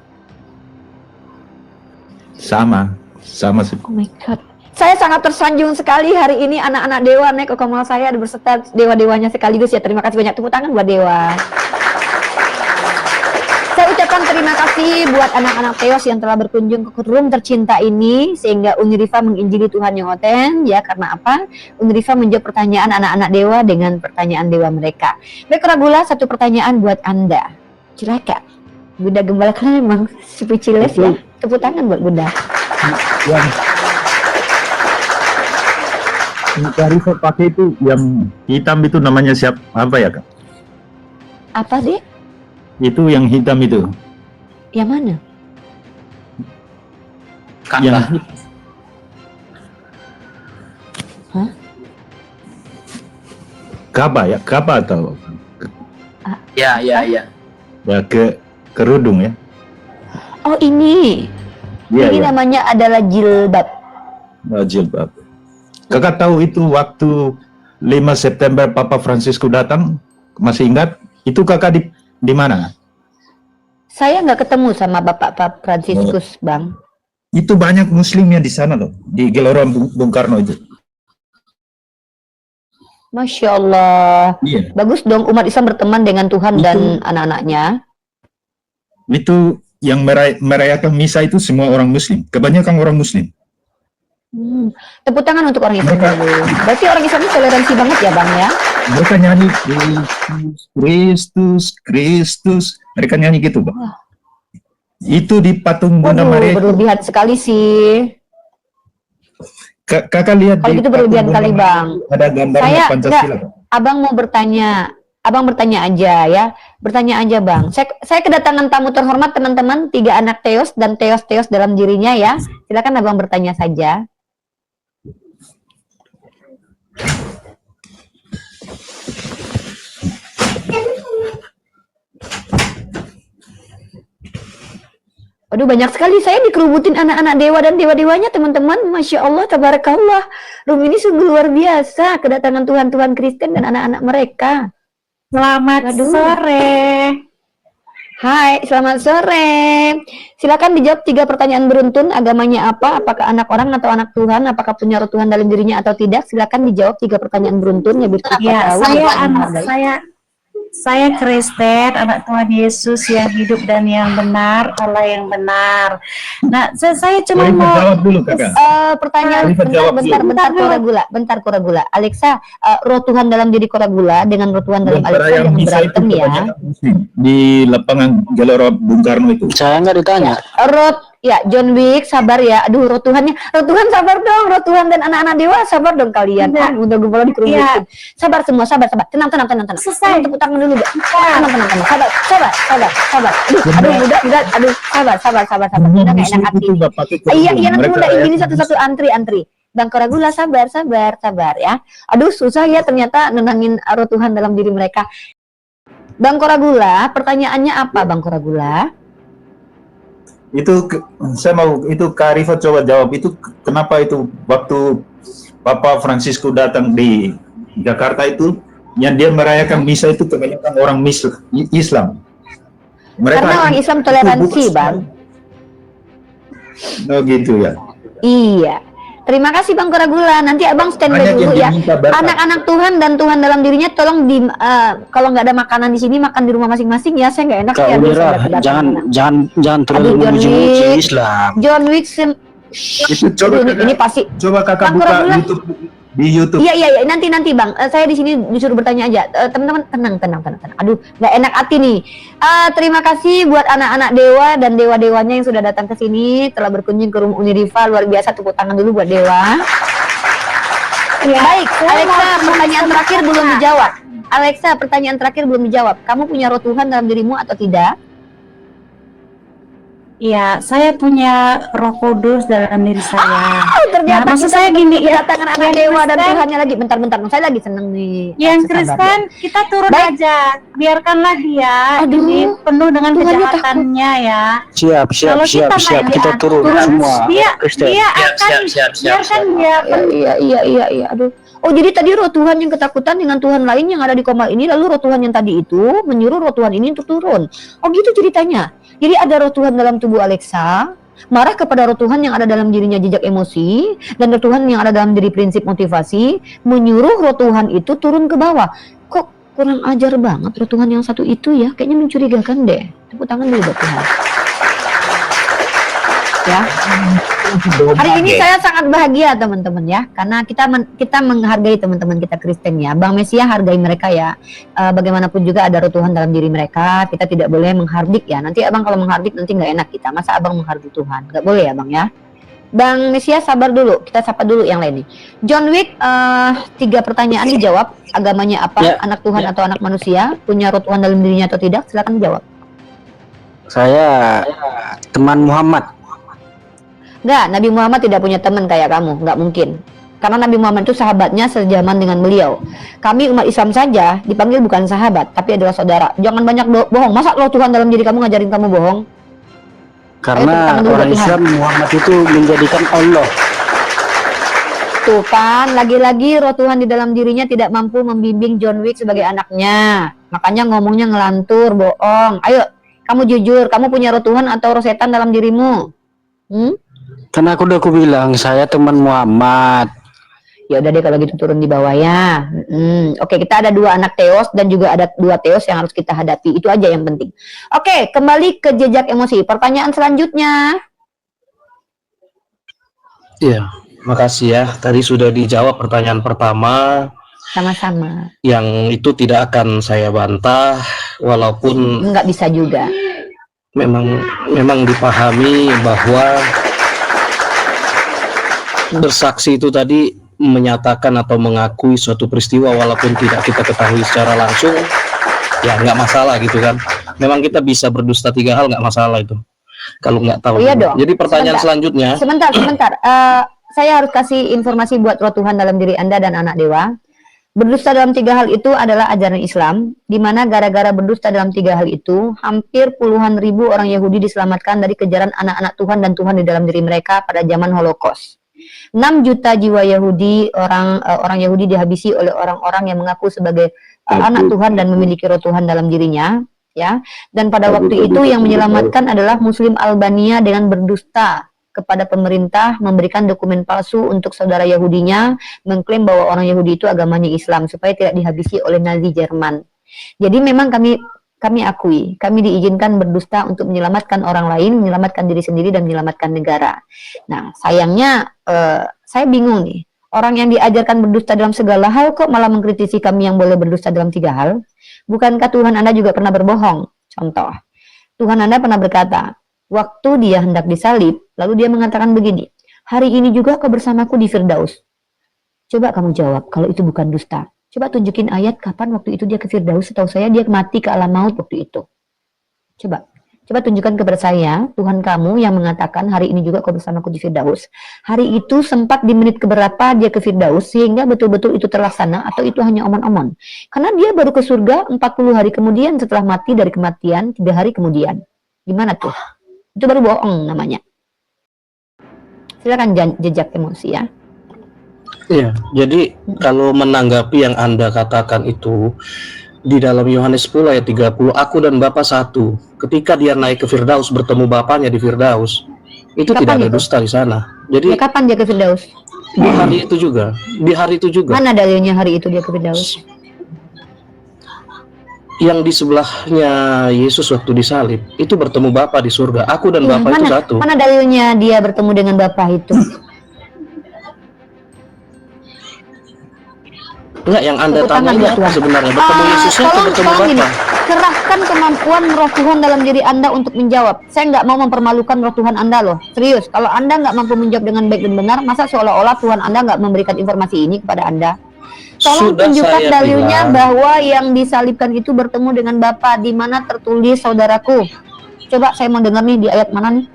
Sama Oh my God. Saya sangat tersanjung sekali hari ini anak-anak dewa naik ke komal saya ada berserta dewa-dewanya sekaligus ya. Terima kasih banyak, tepuk tangan buat dewa. Saya ucapkan terima kasih buat anak-anak Theos yang telah berkunjung ke room tercinta ini sehingga Uniriva menginjili Tuhan yang oten ya. Karena apa? Uniriva menjawab pertanyaan anak-anak dewa dengan pertanyaan dewa mereka. Baik Koragula, satu pertanyaan buat Anda. Silakan. Bunda Gembala kalian memang speechless ya. Tepuk tangan buat Bunda. Yang Karifat pakai itu yang hitam itu namanya apa ya Kak? Apa deh? Itu yang hitam itu. Yang mana? Ka'bah. Hah? Ka'bah ya, Ka'bah atau Ya. ya kerudung ya. Oh ini. Iya, Ini ya. namanya adalah jilbab. Jilbab. Kakak tahu itu waktu 5 September Papa Francisco datang, masih ingat? Itu kakak di mana? Saya nggak ketemu sama Bapak Pak Franciscus, Bang. Itu banyak muslimnya di sana loh, di Gelora Bung Karno itu. Masya Allah. Iya. Bagus dong umat Islam berteman dengan Tuhan dan anak-anaknya. Itu yang merayakan misa itu semua orang muslim, kebanyakan orang muslim. Tepuk tangan untuk orang Islam dulu. Berarti orang Islam ini toleransi banget ya Bang ya? Mereka nyanyi Kristus, mereka nyanyi gitu Bang. Itu di patung Bunda Waduh, Maria. berlebihan sekali sih. Kakak lihat Kalau di gitu berlebihan patung kali Bunda Bang. Maria, ada gambarnya Saya Pancasila. Abang mau bertanya. Abang bertanya aja ya. Bertanya aja Bang. Saya kedatangan tamu terhormat teman-teman, 3 anak Theos dan Theos dalam dirinya ya. Silakan Abang bertanya saja. Waduh banyak sekali saya dikerubutin anak-anak dewa dan dewa-dewanya teman-teman. Masya Allah, tabarakallah. Room ini sungguh luar biasa. Kedatangan Tuhan-Tuhan Kristen dan anak-anak mereka. Selamat sore. Hai, selamat sore. Silakan dijawab 3 pertanyaan beruntun. Agamanya apa? Apakah anak orang atau anak Tuhan? Apakah punya roh Tuhan dalam dirinya atau tidak? Silakan dijawab 3 pertanyaan beruntun. Ya, biar kita Ya, tahu. saya Kristen, anak Tuhan Yesus yang hidup dan yang benar, Allah yang benar. Nah, saya cuma mau Jawab dulu kakak. Pertanyaan bentar Koragula. Alexa, roh Tuhan dalam diri Koragula dengan roh Tuhan dalam Alexa Yang jangan misa itu berantem ya. kebanyakan muslim di lapangan Gelora Bung Karno itu. Saya nggak ditanya. John Wick sabar ya. Aduh, roh Tuhan sabar dong. Roh Tuhan dan anak-anak dewa sabar dong kalian. Udah gembala dikerubutin. Sabar semua, sabar. Tenang. Selesai. Tepuk tangan dulu, Mbak. Tenang. Sabar. Aduh, udah. Aduh, sabar. Udah nggak enak hati. Iya, nanti udah ini satu-satu antri. Bang Koragula sabar ya. Aduh, susah ya ternyata nenangin roh Tuhan dalam diri mereka. Bang Koragula, pertanyaannya apa Bang Koragula? Itu saya mau itu Kak Rifat coba jawab itu kenapa itu waktu Papa Francisco datang di Jakarta itu yang dia merayakan misa itu kebanyakan orang Islam. Karena orang Islam toleransi, Bang. Oh gitu ya. Iya. Terima kasih Bang Koragula. Nanti Abang standby Banyak dulu ya. yang diminta berkat. Anak-anak Tuhan dan Tuhan dalam dirinya tolong kalau nggak ada makanan di sini makan di rumah masing-masing ya. Saya nggak enak Kak ya. Aduh, saya Ulira, nggak kedatangan. jangan terlalu Aduh, John memuji-muji Wick. Islam. John Wick Itu coba ini pasti. coba kakak Bang buka Koragula. YouTube di YouTube. Iya, nanti Bang. Saya di sini disuruh bertanya aja. Teman-teman tenang. Aduh, nggak enak hati nih. Terima kasih buat anak-anak dewa dan dewa-dewanya yang sudah datang ke sini, telah berkunjung ke rumah Uniriva. Luar biasa, tepuk tangan dulu buat dewa. Ya, Baik, saya Alexa, mau pertanyaan sama terakhir Kakak. belum dijawab. Alexa, pertanyaan terakhir belum dijawab. Kamu punya roh Tuhan dalam dirimu atau tidak? Iya, saya punya Roh Kudus dalam diri saya. Ternyata Nah, maksud kita saya gini, kedatangan anak yang dewa dan Kristen- Tuhannya lagi. Bentar, saya lagi seneng nih. Yang Sabar, Kristen kita turun Baik. aja, biarkanlah dia Aduh, ini penuh dengan Tuhannya kejahatannya ya. Siap, Kalau kita kita turun semua. dia Kristen. akan siap. biarkan dia Iya. Aduh. Oh, jadi tadi roh Tuhan yang ketakutan dengan Tuhan lain yang ada di koma ini, lalu roh Tuhan yang tadi itu menyuruh roh Tuhan ini untuk turun. Oh, gitu ceritanya. Jadi ada roh Tuhan dalam tubuh Alexa, marah kepada roh Tuhan yang ada dalam dirinya jejak emosi, dan roh Tuhan yang ada dalam diri prinsip motivasi, menyuruh roh Tuhan itu turun ke bawah. Kok kurang ajar banget roh Tuhan yang satu itu ya? Kayaknya mencurigakan deh. Tepuk tangan dulu buat Tuhan. Ya. Hari ini saya sangat bahagia teman-teman ya, karena kita menghargai teman-teman kita Kristen ya. Bang Mesia hargai mereka ya. Bagaimanapun juga ada roh Tuhan dalam diri mereka. Kita tidak boleh menghardik ya. Nanti abang kalau menghardik nanti nggak enak kita. Masa abang menghardik Tuhan? Nggak boleh ya bang ya. Bang Mesia sabar dulu. Kita sapa dulu yang lain nih. John Wick 3 pertanyaan dijawab. Agamanya apa? Ya, Anak Tuhan ya. atau anak manusia? Punya roh Tuhan dalam dirinya atau tidak? Silakan jawab. Saya teman Muhammad. Enggak, Nabi Muhammad tidak punya teman kayak kamu, nggak mungkin. Karena Nabi Muhammad itu sahabatnya sejaman dengan beliau. Kami umat Islam saja dipanggil bukan sahabat, tapi adalah saudara. Jangan banyak bohong. Masa roh Tuhan dalam diri kamu ngajarin kamu bohong? Karena tepuk tangan dulu orang buat Tuhan. Islam Muhammad itu menjadikan Allah. Tuh kan, lagi-lagi roh Tuhan di dalam dirinya tidak mampu membimbing John Wick sebagai anaknya. Makanya ngomongnya ngelantur, bohong. Ayo, kamu jujur, kamu punya roh Tuhan atau roh setan dalam dirimu? Karena aku bilang saya teman Muhammad. Ya udah deh kalau gitu turun di bawah ya. Oke, kita ada 2 anak Theos dan juga ada 2 Theos yang harus kita hadapi. Itu aja yang penting. Oke, kembali ke jejak emosi. Pertanyaan selanjutnya. Iya, makasih ya. Tadi sudah dijawab pertanyaan pertama, Sama-sama. yang itu tidak akan saya bantah, walaupun Nggak bisa juga. memang dipahami bahwa bersaksi itu tadi menyatakan atau mengakui suatu peristiwa walaupun tidak kita ketahui secara langsung, ya nggak masalah gitu kan. Memang kita bisa berdusta 3 hal, nggak masalah itu kalau nggak tahu. Oh, iya dong. Jadi pertanyaan Sebentar. selanjutnya, Sebentar. Saya harus kasih informasi buat roh Tuhan dalam diri Anda dan anak dewa. Berdusta dalam 3 hal itu adalah ajaran Islam, di mana gara-gara berdusta dalam 3 hal itu, hampir puluhan ribu orang Yahudi diselamatkan dari kejaran anak-anak Tuhan dan Tuhan di dalam diri mereka pada zaman Holocaust. 6 juta jiwa Yahudi, orang Yahudi dihabisi oleh orang-orang yang mengaku sebagai anak Tuhan dan memiliki roh Tuhan dalam dirinya, ya. Dan pada waktu itu yang menyelamatkan adalah Muslim Albania dengan berdusta kepada pemerintah, memberikan dokumen palsu untuk saudara Yahudinya, mengklaim bahwa orang Yahudi itu agamanya Islam supaya tidak dihabisi oleh Nazi Jerman. Jadi memang kami akui, kami diizinkan berdusta untuk menyelamatkan orang lain, menyelamatkan diri sendiri dan menyelamatkan negara. Nah, sayangnya saya bingung nih. Orang yang diajarkan berdusta dalam segala hal kok malah mengkritisi kami yang boleh berdusta dalam 3 hal? Bukankah Tuhan Anda juga pernah berbohong? Contoh, Tuhan Anda pernah berkata, waktu dia hendak disalib, lalu dia mengatakan begini, hari ini juga kau bersamaku di Firdaus. Coba kamu jawab, kalau itu bukan dusta. Coba tunjukin ayat kapan waktu itu dia ke Firdaus, setahu saya dia mati ke alam maut waktu itu. Coba tunjukkan kepada saya, Tuhan kamu yang mengatakan hari ini juga kau bersamaku di Firdaus. Hari itu sempat di menit keberapa dia ke Firdaus, sehingga betul-betul itu terlaksana, atau itu hanya omon-omon. Karena dia baru ke surga 40 hari kemudian setelah mati dari kematian, 3 hari kemudian. Gimana tuh? Itu baru bohong namanya. Silakan jejak emosi ya. iya. Jadi kalau menanggapi yang Anda katakan itu, di dalam Yohanes 10 ayat 30, aku dan Bapa satu. Ketika dia naik ke Firdaus bertemu Bapaknya di Firdaus, itu Kapan tidak ada itu? dusta di sana. Jadi Ya, kapan dia ke Firdaus? Di hari itu juga, di hari itu juga. Mana dalilnya hari itu dia ke Firdaus? Yang di sebelahnya Yesus waktu disalib itu bertemu Bapa di surga. Aku dan Iya, Bapa itu satu. Mana dalilnya dia bertemu dengan Bapa itu? Enggak, yang Anda Tepuk tanya tangan ini buat apa Tuhan. sebenarnya? Bertemu Yesusnya atau bertemu gini, Bapa? kerahkan kemampuan roh Tuhan dalam diri Anda untuk menjawab. Saya nggak mau mempermalukan roh Tuhan Anda loh. Serius, kalau Anda nggak mampu menjawab dengan baik dan benar, masa seolah-olah Tuhan Anda nggak memberikan informasi ini kepada Anda? Tolong Sudah tunjukkan saya dalilnya bilang. bahwa yang disalibkan itu bertemu dengan Bapa. Di mana tertulis, saudaraku? Coba saya mau dengar nih di ayat mana nih?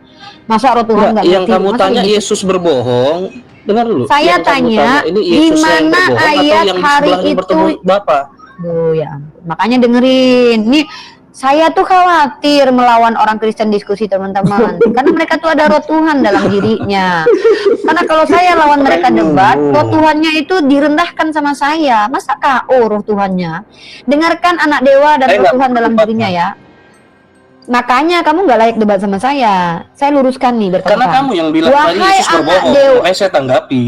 Masa roh Tuhan Enggak, nggak yang ngerti? kamu Masa tanya gitu? Yesus berbohong. Dengar dulu. Saya Yang kamu tanya, ini di Yesus yang mana berbohong atau ayat yang di hari sebelahnya itu? bertemu Bapa? Duh, ya ampun. Makanya dengerin. Nih, saya tuh khawatir melawan orang Kristen diskusi, teman-teman. Karena mereka tuh ada roh Tuhan dalam dirinya. Karena kalau saya lawan mereka debat, roh Tuhannya itu direndahkan sama saya. Masa KO roh Tuhannya? Dengarkan anak dewa dan roh Tuhan dalam dirinya ya. Makanya kamu nggak layak debat sama saya. Saya luruskan nih berkata. Karena kamu yang bilang tadi Wahai Yesus anak berbohong. dewa. Makanya saya tanggapi.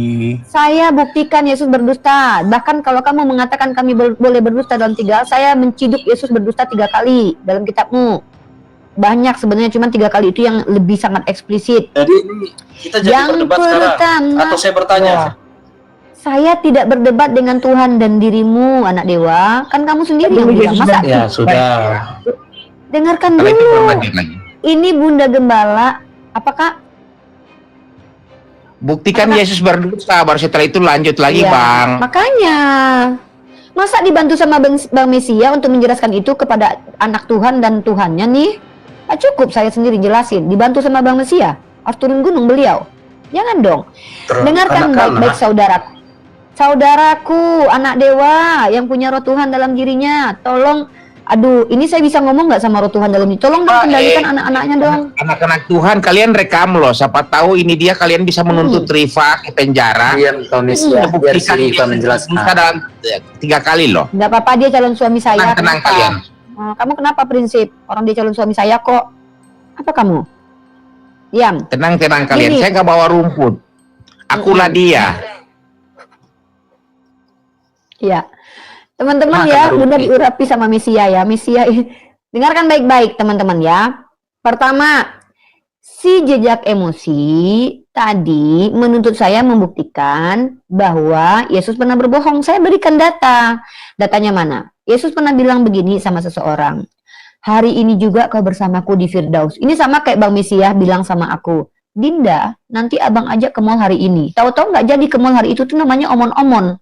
Saya buktikan Yesus berdusta. Bahkan kalau kamu mengatakan kami boleh berdusta dalam 3 hal, saya menciduk Yesus berdusta 3 kali dalam kitabmu. Banyak sebenarnya, cuma 3 kali itu yang lebih sangat eksplisit. Jadi ini kita jadi Yang berdebat sekarang. pertama, Atau saya bertanya? Wah. Saya tidak berdebat dengan Tuhan dan dirimu, anak dewa. Kan kamu sendiri yang bilang. Masa Ya sudah. dengarkan Kalau itu dulu. berlanjut lagi. Ini Bunda Gembala. Apakah Buktikan Yesus berdusta, baru setelah itu lanjut lagi, Iya, Bang. makanya masa dibantu sama Bang Mesia untuk menjelaskan itu kepada anak Tuhan dan Tuhannya nih? Cukup saya sendiri jelasin. Dibantu sama Bang Mesia, harus turun gunung beliau. Jangan dong. Dengarkan baik-baik saudaraku. Saudaraku, anak dewa yang punya roh Tuhan dalam dirinya, tolong. Aduh, ini saya bisa ngomong nggak sama roh Tuhan dalam diri? Tolong dong kendalikan anak-anaknya dong. Anak-anak Tuhan, kalian rekam loh. Siapa tahu ini dia kalian bisa menuntut Rifa ke penjara. Diam kau Mesia, biar si Rifa menjelaskan. Bisa dalam 3 kali loh. Nggak apa-apa, dia calon suami saya. Tenang Kenapa? kalian. Kamu kenapa prinsip? Orang dia calon suami saya kok. Apa kamu? Diam. Tenang kalian. Gini. Saya nggak bawa rumput. Akulah dia. Iya. Teman-teman Makan ya, rumput. Bunda diurapi sama Mesia ya. Mesia dengarkan baik-baik teman-teman ya. Pertama, si jejak emosi tadi menuntut saya membuktikan bahwa Yesus pernah berbohong. Saya berikan data. Datanya mana? Yesus pernah bilang begini sama seseorang. Hari ini juga kau bersamaku di Firdaus. Ini sama kayak Bang Mesia bilang sama aku. Dinda, nanti abang ajak ke mall hari ini. Tahu-tahu nggak jadi ke mall hari itu tuh namanya omon-omon.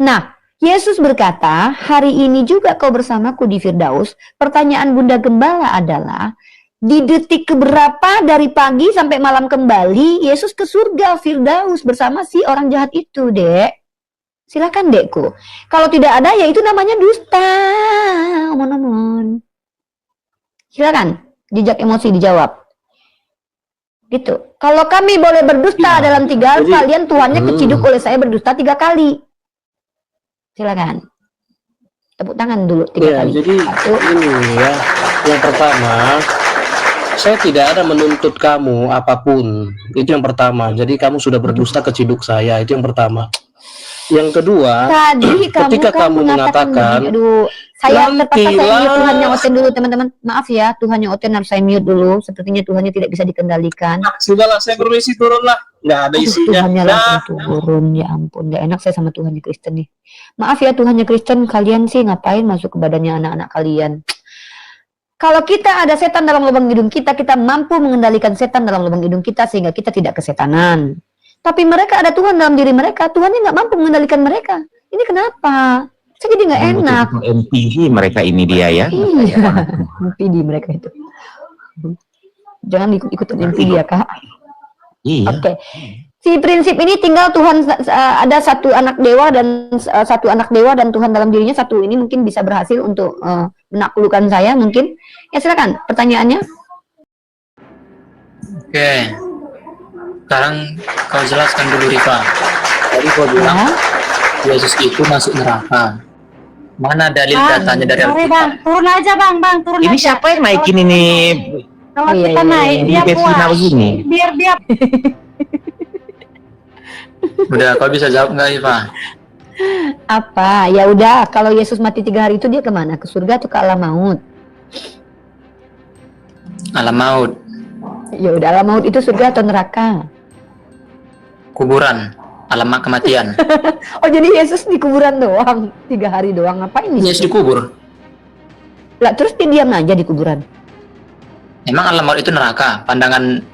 Nah, Yesus berkata, hari ini juga kau bersamaku di Firdaus. Pertanyaan Bunda Gembala adalah, di detik keberapa dari pagi sampai malam kembali, Yesus ke surga Firdaus bersama si orang jahat itu, Dek? Silakan, Dekku. Kalau tidak ada, ya itu namanya dusta. Omon-omon. Silakan, jejak emosi dijawab. Gitu. Kalau kami boleh berdusta dalam 3 hal, kalian Tuhannya keciduk oleh saya berdusta 3 kali. Silakan. Tepuk tangan dulu 3 Ya, kali. jadi ini ya. Yang pertama, saya tidak ada menuntut kamu apapun. Itu yang pertama. Jadi kamu sudah berdusta keciduk saya. Itu yang pertama. Yang kedua, Tadi ketika kamu mengatakan, begini, aduh, saya terpaksa saya nantilah- mute Tuhannya Oten dulu teman-teman. Maaf ya, Tuhannya Oten harus saya mute dulu. Sepertinya Tuhannya tidak bisa dikendalikan. sudahlah saya permisi turunlah. Nggak ada Aduh, isinya. Tuhannya Nah, langsung turun, ya ampun, gak enak saya sama Tuhannya Kristen nih. Maaf ya Tuhannya Kristen, kalian sih ngapain masuk ke badannya anak-anak kalian? Kalau kita ada setan dalam lubang hidung kita, kita mampu mengendalikan setan dalam lubang hidung kita sehingga kita tidak kesetanan. Tapi mereka ada Tuhan dalam diri mereka, Tuhannya nggak mampu mengendalikan mereka. Ini kenapa? Saya jadi nggak enak. MPG mereka ini dia ya. Iya, MPD mereka itu. Jangan ikut-ikutin MPD ya kak. Iya. Oke. Si prinsip ini tinggal Tuhan ada satu anak dewa dan Tuhan dalam dirinya satu ini mungkin bisa berhasil untuk menaklukkan saya mungkin. Ya silakan pertanyaannya. Oke. Sekarang kau jelaskan dulu Rifa. Tadi kau bilang Yesus itu masuk neraka. Mana dalil datanya dari Sorry Alkitab? bang, turun aja bang, turun Ini aja. siapa yang naikin ini? Kalau Iya, kita iya, naik, iya. dia Di Betina puas. begini. Biar dia Udah, kau bisa jawab nggak, Iva? Apa? Ya udah, kalau Yesus mati 3 hari itu dia kemana? Ke surga atau ke alam maut? Alam maut, Ya udah, alam maut itu surga atau neraka? kuburan, alam kematian. Oh, jadi Yesus di kuburan doang, 3 hari doang. Ngapain nih? Yesus dikubur. Lah, terus dia diam aja di kuburan. Emang alam maut itu neraka? Pandangan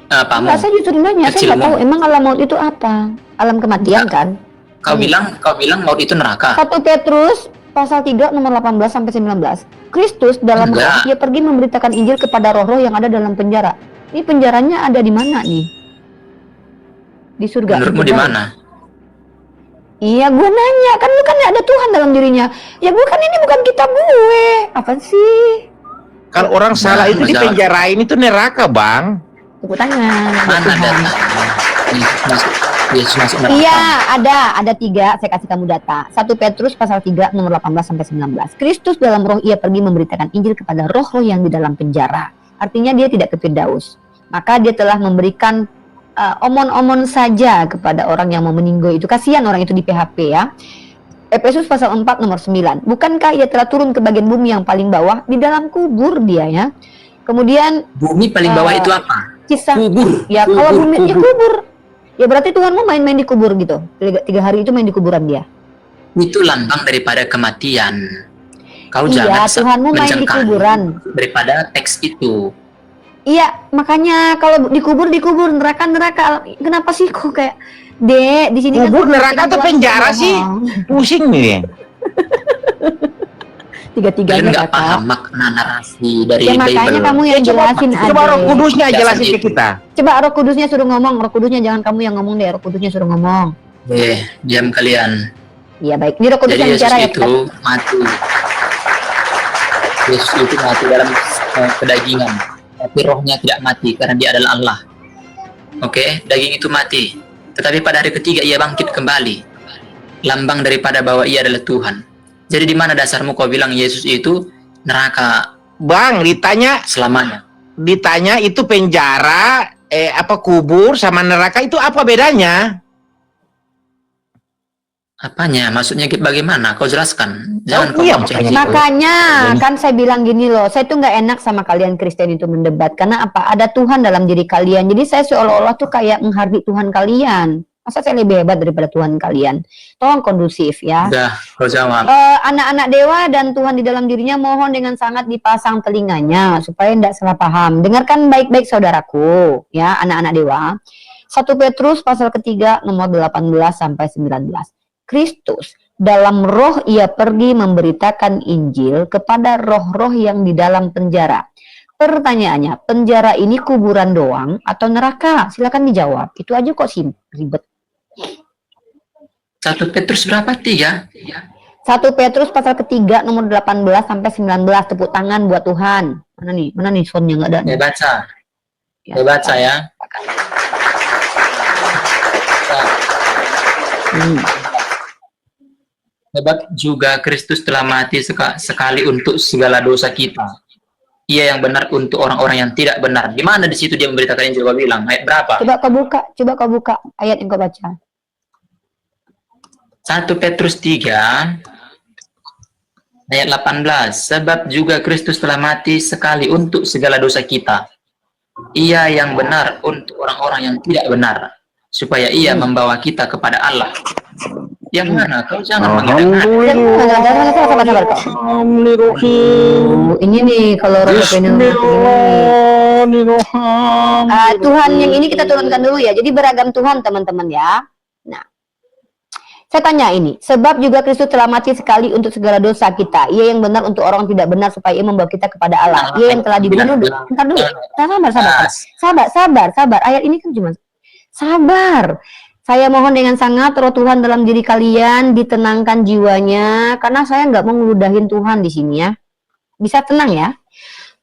pamu? Enggak, saya justru nanya, saya nggak tahu emang alam maut itu apa? Alam kematian kan? Kau bilang maut itu neraka. 1 Petrus pasal 3 nomor 18 sampai 19. Kristus dalam roh, Enggak. ia pergi memberitakan Injil kepada roh-roh yang ada dalam penjara. Ini penjaranya ada di mana nih? Di surga. Menurutmu di mana? Iya, gue nanya, kan lu kan ada Tuhan dalam dirinya. Ya gue kan, ini bukan kitab gue. Apa sih? Kalau orang salah itu masalah. dipenjarain itu neraka, Bang. Tepuk tangan. buat Mana Tuhan. data? Yesus masuk neraka. Iya, ada 3, saya kasih kamu data. 1 Petrus pasal 3 nomor 18 sampai 19. Kristus dalam roh ia pergi memberitakan Injil kepada roh-roh yang di dalam penjara. Artinya dia tidak ke Firdaus. Maka dia telah memberikan omon-omon saja kepada orang yang mau meninggal itu. Kasihan orang itu di PHP ya. Efesus pasal 4 nomor 9. Bukankah ia telah turun ke bagian bumi yang paling bawah, di dalam kubur dia ya. Kemudian Bumi paling bawah itu apa? kisah Kubur. ya, kalau bumi ya kubur. Ya berarti Tuhanmu main-main di kubur gitu. 3 hari itu main di kuburan dia. Itu lambang daripada kematian. Kau Iya, jangan Tuhanmu main di menjengkali kuburan. daripada teks itu. Iya, makanya kalau dikubur neraka. Kenapa sih kok kayak Dek di sini Kubur, kan neraka atau Tuhan penjara ngomong. sih? Pusing nih. Tiga-tiganya Kalian nggak Kakak. paham makna narasi dari Ya makanya Bible. kamu yang jelasin Coba aja. Roh Kudusnya Jelasin jelasin ke itu. kita. Coba Roh Kudusnya suruh ngomong. Roh Kudusnya jangan kamu yang ngomong deh. Roh Kudusnya suruh ngomong. Diam kalian. Iya baik. Ini Roh Kudus Jadi yang Yesus bicara ya. itu mati. Yesus itu mati dalam kedagingan, tapi rohnya tidak mati karena dia adalah Allah. Oke, daging itu mati, tetapi pada hari ketiga ia bangkit kembali. Lambang daripada bahwa ia adalah Tuhan. Jadi di mana dasarmu kau bilang Yesus itu neraka Bang, selamanya? ditanya itu penjara, kubur sama neraka itu apa bedanya? Apanya? Maksudnya bagaimana? Kau jelaskan. Jangan kau iya, bonceng makanya. gitu. Makanya kan saya bilang gini loh, saya tuh nggak enak sama kalian Kristen itu mendebat karena apa? Ada Tuhan dalam diri kalian. Jadi saya seolah-olah tuh kayak menghargai Tuhan kalian. Masa saya lebih hebat daripada Tuhan kalian? Tolong kondusif ya. Udah, kau jawab. Anak-anak dewa dan Tuhan di dalam dirinya mohon dengan sangat dipasang telinganya supaya tidak salah paham. Dengarkan baik-baik saudaraku, ya anak-anak dewa. 1 Petrus pasal ketiga nomor 18 sampai 19. Kristus dalam roh ia pergi memberitakan Injil kepada roh-roh yang di dalam penjara. Pertanyaannya, penjara ini kuburan doang atau neraka? Silakan dijawab. Itu aja kok sih ribet. 1 Petrus berapa? 3? 1 Petrus pasal ketiga nomor 18 sampai 19. Tepuk tangan buat Tuhan. Mana nih? Mana nih soundnya nggak ada? Saya baca. Ya. Saya baca ya. Sebab juga Kristus telah mati sekali untuk segala dosa kita. Ia yang benar untuk orang-orang yang tidak benar. Di mana di situ dia memberitakan Injil? Kau bilang ayat berapa? Coba kau buka ayat yang kau baca. 1 Petrus 3 ayat 18. Sebab juga Kristus telah mati sekali untuk segala dosa kita. Ia yang benar untuk orang-orang yang tidak benar, supaya ia membawa kita kepada Allah. Yang mana? Kau jangan mengadakan. Ini nih kalau Tuhan yang ini kita turunkan dulu ya. Jadi beragam Tuhan teman-teman ya. Nah, saya tanya ini, sebab juga Kristus telah mati sekali untuk segala dosa kita. Ia yang benar untuk orang tidak benar supaya ia membawa kita kepada Allah. Ia yang telah dibunuh. Bentar dulu. Sabar. Ayat ini kan cuma sabar. Saya mohon dengan sangat roh Tuhan dalam diri kalian ditenangkan jiwanya, karena saya nggak mau ngeludahin Tuhan di sini ya. Bisa tenang ya.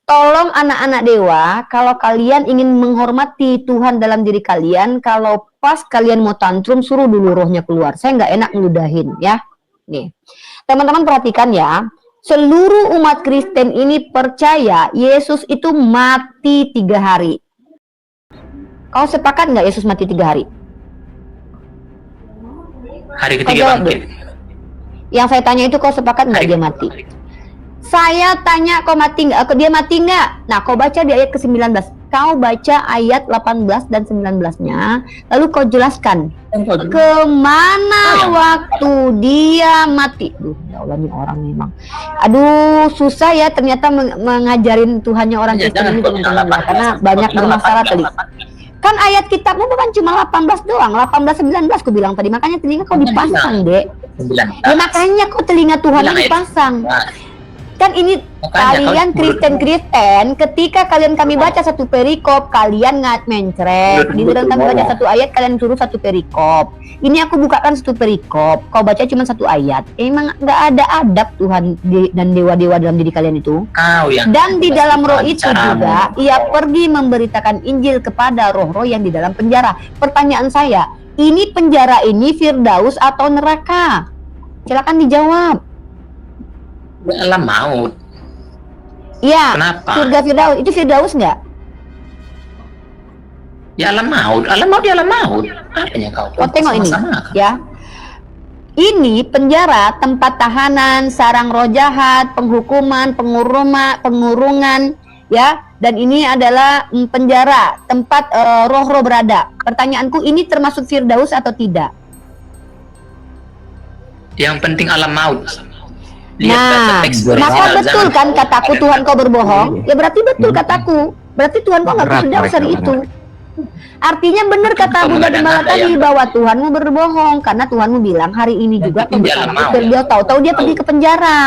Tolong anak-anak dewa, kalau kalian ingin menghormati Tuhan dalam diri kalian, kalau pas kalian mau tantrum, suruh dulu rohnya keluar. Saya nggak enak ngeludahin ya. Nih, teman-teman perhatikan ya. Seluruh umat Kristen ini percaya Yesus itu mati 3 hari. Kau sepakat nggak Yesus mati 3 hari? Hari Kau ketiga jawab bangkit. dulu. Yang saya tanya itu kau sepakat nggak dia mati? Saya tanya kau mati nggak? Dia mati nggak? Nah, kau baca di ayat ke-19. Kau baca ayat 18 dan 19-nya, lalu kau jelaskan kemana waktu dia mati. Duh, ya Allah, nih orang memang. Aduh, susah ya ternyata mengajarin Tuhannya orang Ya, Kristen jangan ini kau teman-teman bilang ya, karena 18. banyak Kau bilang bermasalah 18. tadi. Kan ayat kitabmu bukan cuma 18 doang, 18 19 ku bilang tadi. Makanya telinga kau dipasang, Dek. 19. Ya makanya kau telinga Tuhan Bilang ayat dipasang. 19. Kan ini Makanya kalian kau- Kristen, ketika kalian kami baca satu perikop, kalian mencret. Giliran kami baca satu ayat, kalian suruh satu perikop. Ini aku bukakan satu perikop, kau baca cuma satu ayat. Emang nggak ada adab Tuhan dan dewa-dewa dalam diri kalian itu. Kau yang Dan di dalam roh itu caramu. juga, ia pergi memberitakan Injil kepada roh-roh yang di dalam penjara. Pertanyaan saya, ini penjara ini Firdaus atau neraka? Silakan dijawab. Alam maut. Iya, Kenapa? surga Firdaus. Itu Firdaus nggak? Ya alam maut. Alam maut ya alam maut. Apanya kau? Kau tengok ini, Sama-sama kan? ya. Ini penjara, tempat tahanan, sarang roh jahat, penghukuman, pengurungan, ya. Dan ini adalah penjara, tempat roh-roh berada. Pertanyaanku, ini termasuk Firdaus atau tidak? Yang penting alam maut. Lihat Nah, baca teks maka original, betul jangan kan kau- kataku Tuhan kau berbohong? Ya berarti betul kataku. Berarti Tuhan kau nggak Berat Firdaus hari mereka, itu. Artinya benar kata Kamu Bunda nggak ada Gembala nada tadi yang- bahwa Tuhanmu berbohong karena Tuhanmu bilang hari ini juga kau penting dia bersama mau. aku. Dia tahu-tahu dia pergi ke penjara.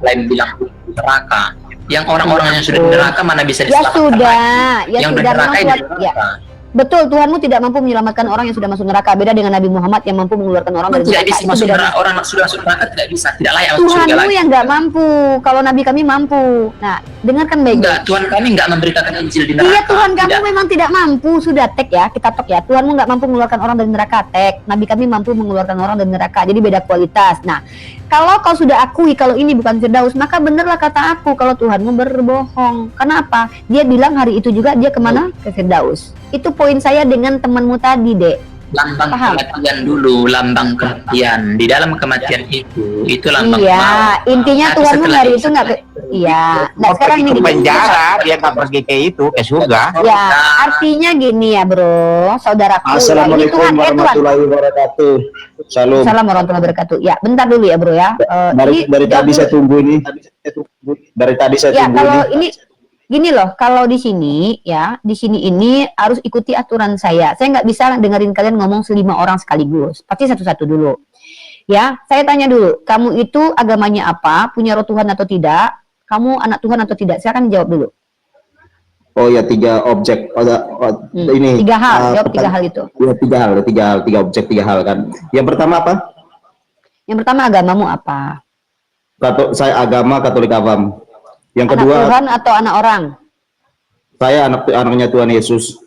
lain bilang neraka. Yang orang-orang yang sudah di neraka mana bisa Ya diselamatkan sudah, lagi? ya Yang sudah. udah neraka Memang ya Tuhan, di ya. neraka. Betul, Tuhanmu tidak mampu menyelamatkan orang yang sudah masuk neraka. Beda dengan Nabi Muhammad yang mampu mengeluarkan orang dari Tidak neraka. bisa Itu masuk beda. neraka. Orang sudah masuk neraka tidak bisa, tidak layak masuk surga Tuhanmu lagi. yang nggak mampu. Kalau Nabi kami mampu. Nah, dengarkan baik-baik. Enggak, Tuhan kami enggak memberitakan Injil di neraka. Iya, Tuhan kamu Tidak. memang tidak mampu. Sudah tek ya, kita tok ya. Tuhanmu nggak mampu mengeluarkan orang dari neraka, tek. Nabi kami mampu mengeluarkan orang dari neraka. Jadi beda kualitas. Nah, kalau kau sudah akui kalau ini bukan Firdaus, maka benerlah kata aku kalau Tuhanmu berbohong. Kenapa? Dia bilang hari itu juga dia kemana? Ke Firdaus. Itu poin saya dengan temanmu tadi, Dek. Lambang Paham? kematian dulu, lambang kematian. Di dalam kematian itu lambang Iya, maut. intinya Tapi Tuhanmu setelah hari itu nggak ke... Iya. Nah, sekarang pergi ini ke gini. penjara, dia nggak pergi ke itu, ke surga. Ya, artinya gini ya, Bro, saudaraku. Ya, ini Assalamualaikum Tuhan, Tuhan. warahmatullahi wabarakatuh. Salam. Assalamualaikum warahmatullahi wabarakatuh. Ya, bentar dulu ya, Bro ya. Dari tadi saya tunggu ini. Dari tadi saya Ya, tunggu kalau ini. ini gini loh, kalau di sini ya, di sini ini harus ikuti aturan saya. Saya nggak bisa dengerin kalian ngomong 5 orang sekaligus. Pasti satu-satu dulu. Ya, saya tanya dulu, kamu itu agamanya apa? Punya roh Tuhan atau tidak? Kamu anak Tuhan atau tidak? Silakan jawab dulu. Oh ya, 3 objek. Ini 3 hal, jawab 3 hal itu. Ya, 3 objek, 3 hal kan. Yang pertama apa? Yang pertama, agamamu apa? Saya agama Katolik awam. Yang Anak kedua, Tuhan atau anak orang? saya anaknya Tuhan Yesus.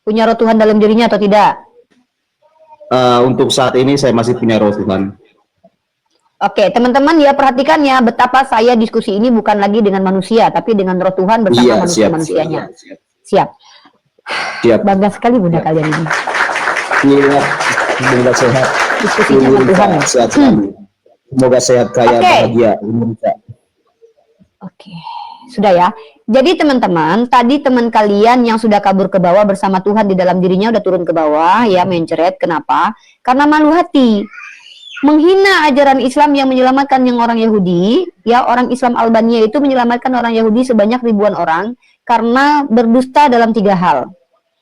Punya roh Tuhan dalam dirinya atau tidak? Untuk saat ini saya masih punya roh Tuhan. Oke, teman-teman ya perhatikan ya betapa saya diskusi ini bukan lagi dengan manusia, tapi dengan roh Tuhan bersama Iya, manusia-manusianya. Siap. Siap. Bangga sekali Bunda kalian ini. Siap. Semoga sehat. Diskusinya sama Tuhan. Sehat selalu. Semoga sehat, kaya, Oke. bahagia. Indonesia. Oke, sudah ya. Jadi teman-teman, tadi teman kalian yang sudah kabur ke bawah bersama Tuhan di dalam dirinya udah turun ke bawah ya, mencret. Kenapa? Karena malu hati. Menghina ajaran Islam yang menyelamatkan yang orang Yahudi, ya orang Islam Albania itu menyelamatkan orang Yahudi sebanyak ribuan orang karena berdusta dalam 3 hal.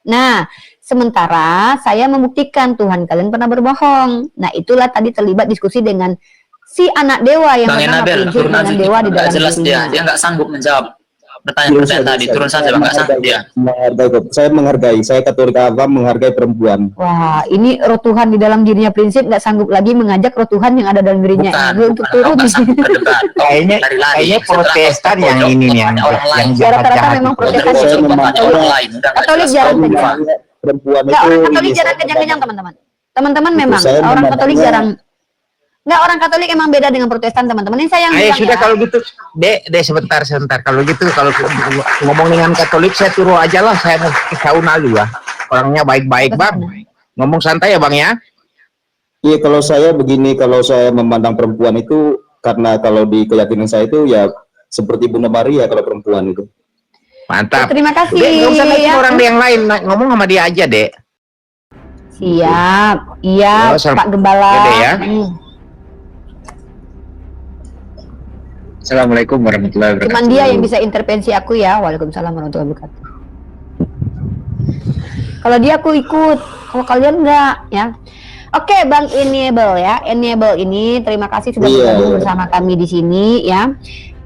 Nah, sementara saya membuktikan Tuhan kalian pernah berbohong. Nah, itulah tadi terlibat diskusi dengan si anak dewa yang Bang bernama Enabel, prinsip turun dengan saja. dewa di Nggak dalam jelas dirinya. dia nggak sanggup menjawab pertanyaan-pertanyaan tadi. Turun saja, Bang, nggak sanggup dia. Saya menghargai, saya Katolik awam menghargai perempuan. Wah, ini roh Tuhan di dalam dirinya prinsip nggak sanggup lagi mengajak roh Tuhan yang ada dalam dirinya Bukan, untuk bukan, turun. kau nggak sanggup berdebat. Kau Kayaknya lari-lari. kayaknya Setelah Protestan kau yang pojok, ini nih, kau yang tanya orang lain. Rata-rata jahat-jahat. memang itu. Protestan Terus itu. kau tanya orang lain. Udah nggak Katolik jelas, jarang kau kejam. lupa. Perempuan Nggak, orang itu Katolik ini jarang saya kejang-kejang teman-teman. Teman-teman Itu memang saya orang Katolik memandangnya- jarang. Nggak, orang Katolik emang beda dengan Protestan teman-teman. Ini saya yang Ayo bilang sudah ya. kalau gitu, Dek sebentar. Kalau gitu, kalau ngomong dengan Katolik saya turun aja lah, saya mau ke sauna juga. Orangnya baik-baik Bang. Ngomong santai ya Bang ya. Iya, kalau saya begini, kalau saya memandang perempuan itu, karena kalau di keyakinan saya itu ya seperti Bunda Maria kalau perempuan itu. Mantap. Terima kasih. Dek, nggak usah naikin ya. orang yang lain, ngomong sama dia aja, Dek. Siap. Iya, Oh, Pak Gembala. Ya, Dek, ya. Assalamualaikum warahmatullahi wabarakatuh. Cuman dia yang bisa intervensi aku ya. Waalaikumsalam warahmatullahi wabarakatuh. Kalau dia aku ikut, kalau kalian enggak ya. Oke, Bang Enable ya. Enable ini terima kasih sudah bergabung bersama kami di sini ya.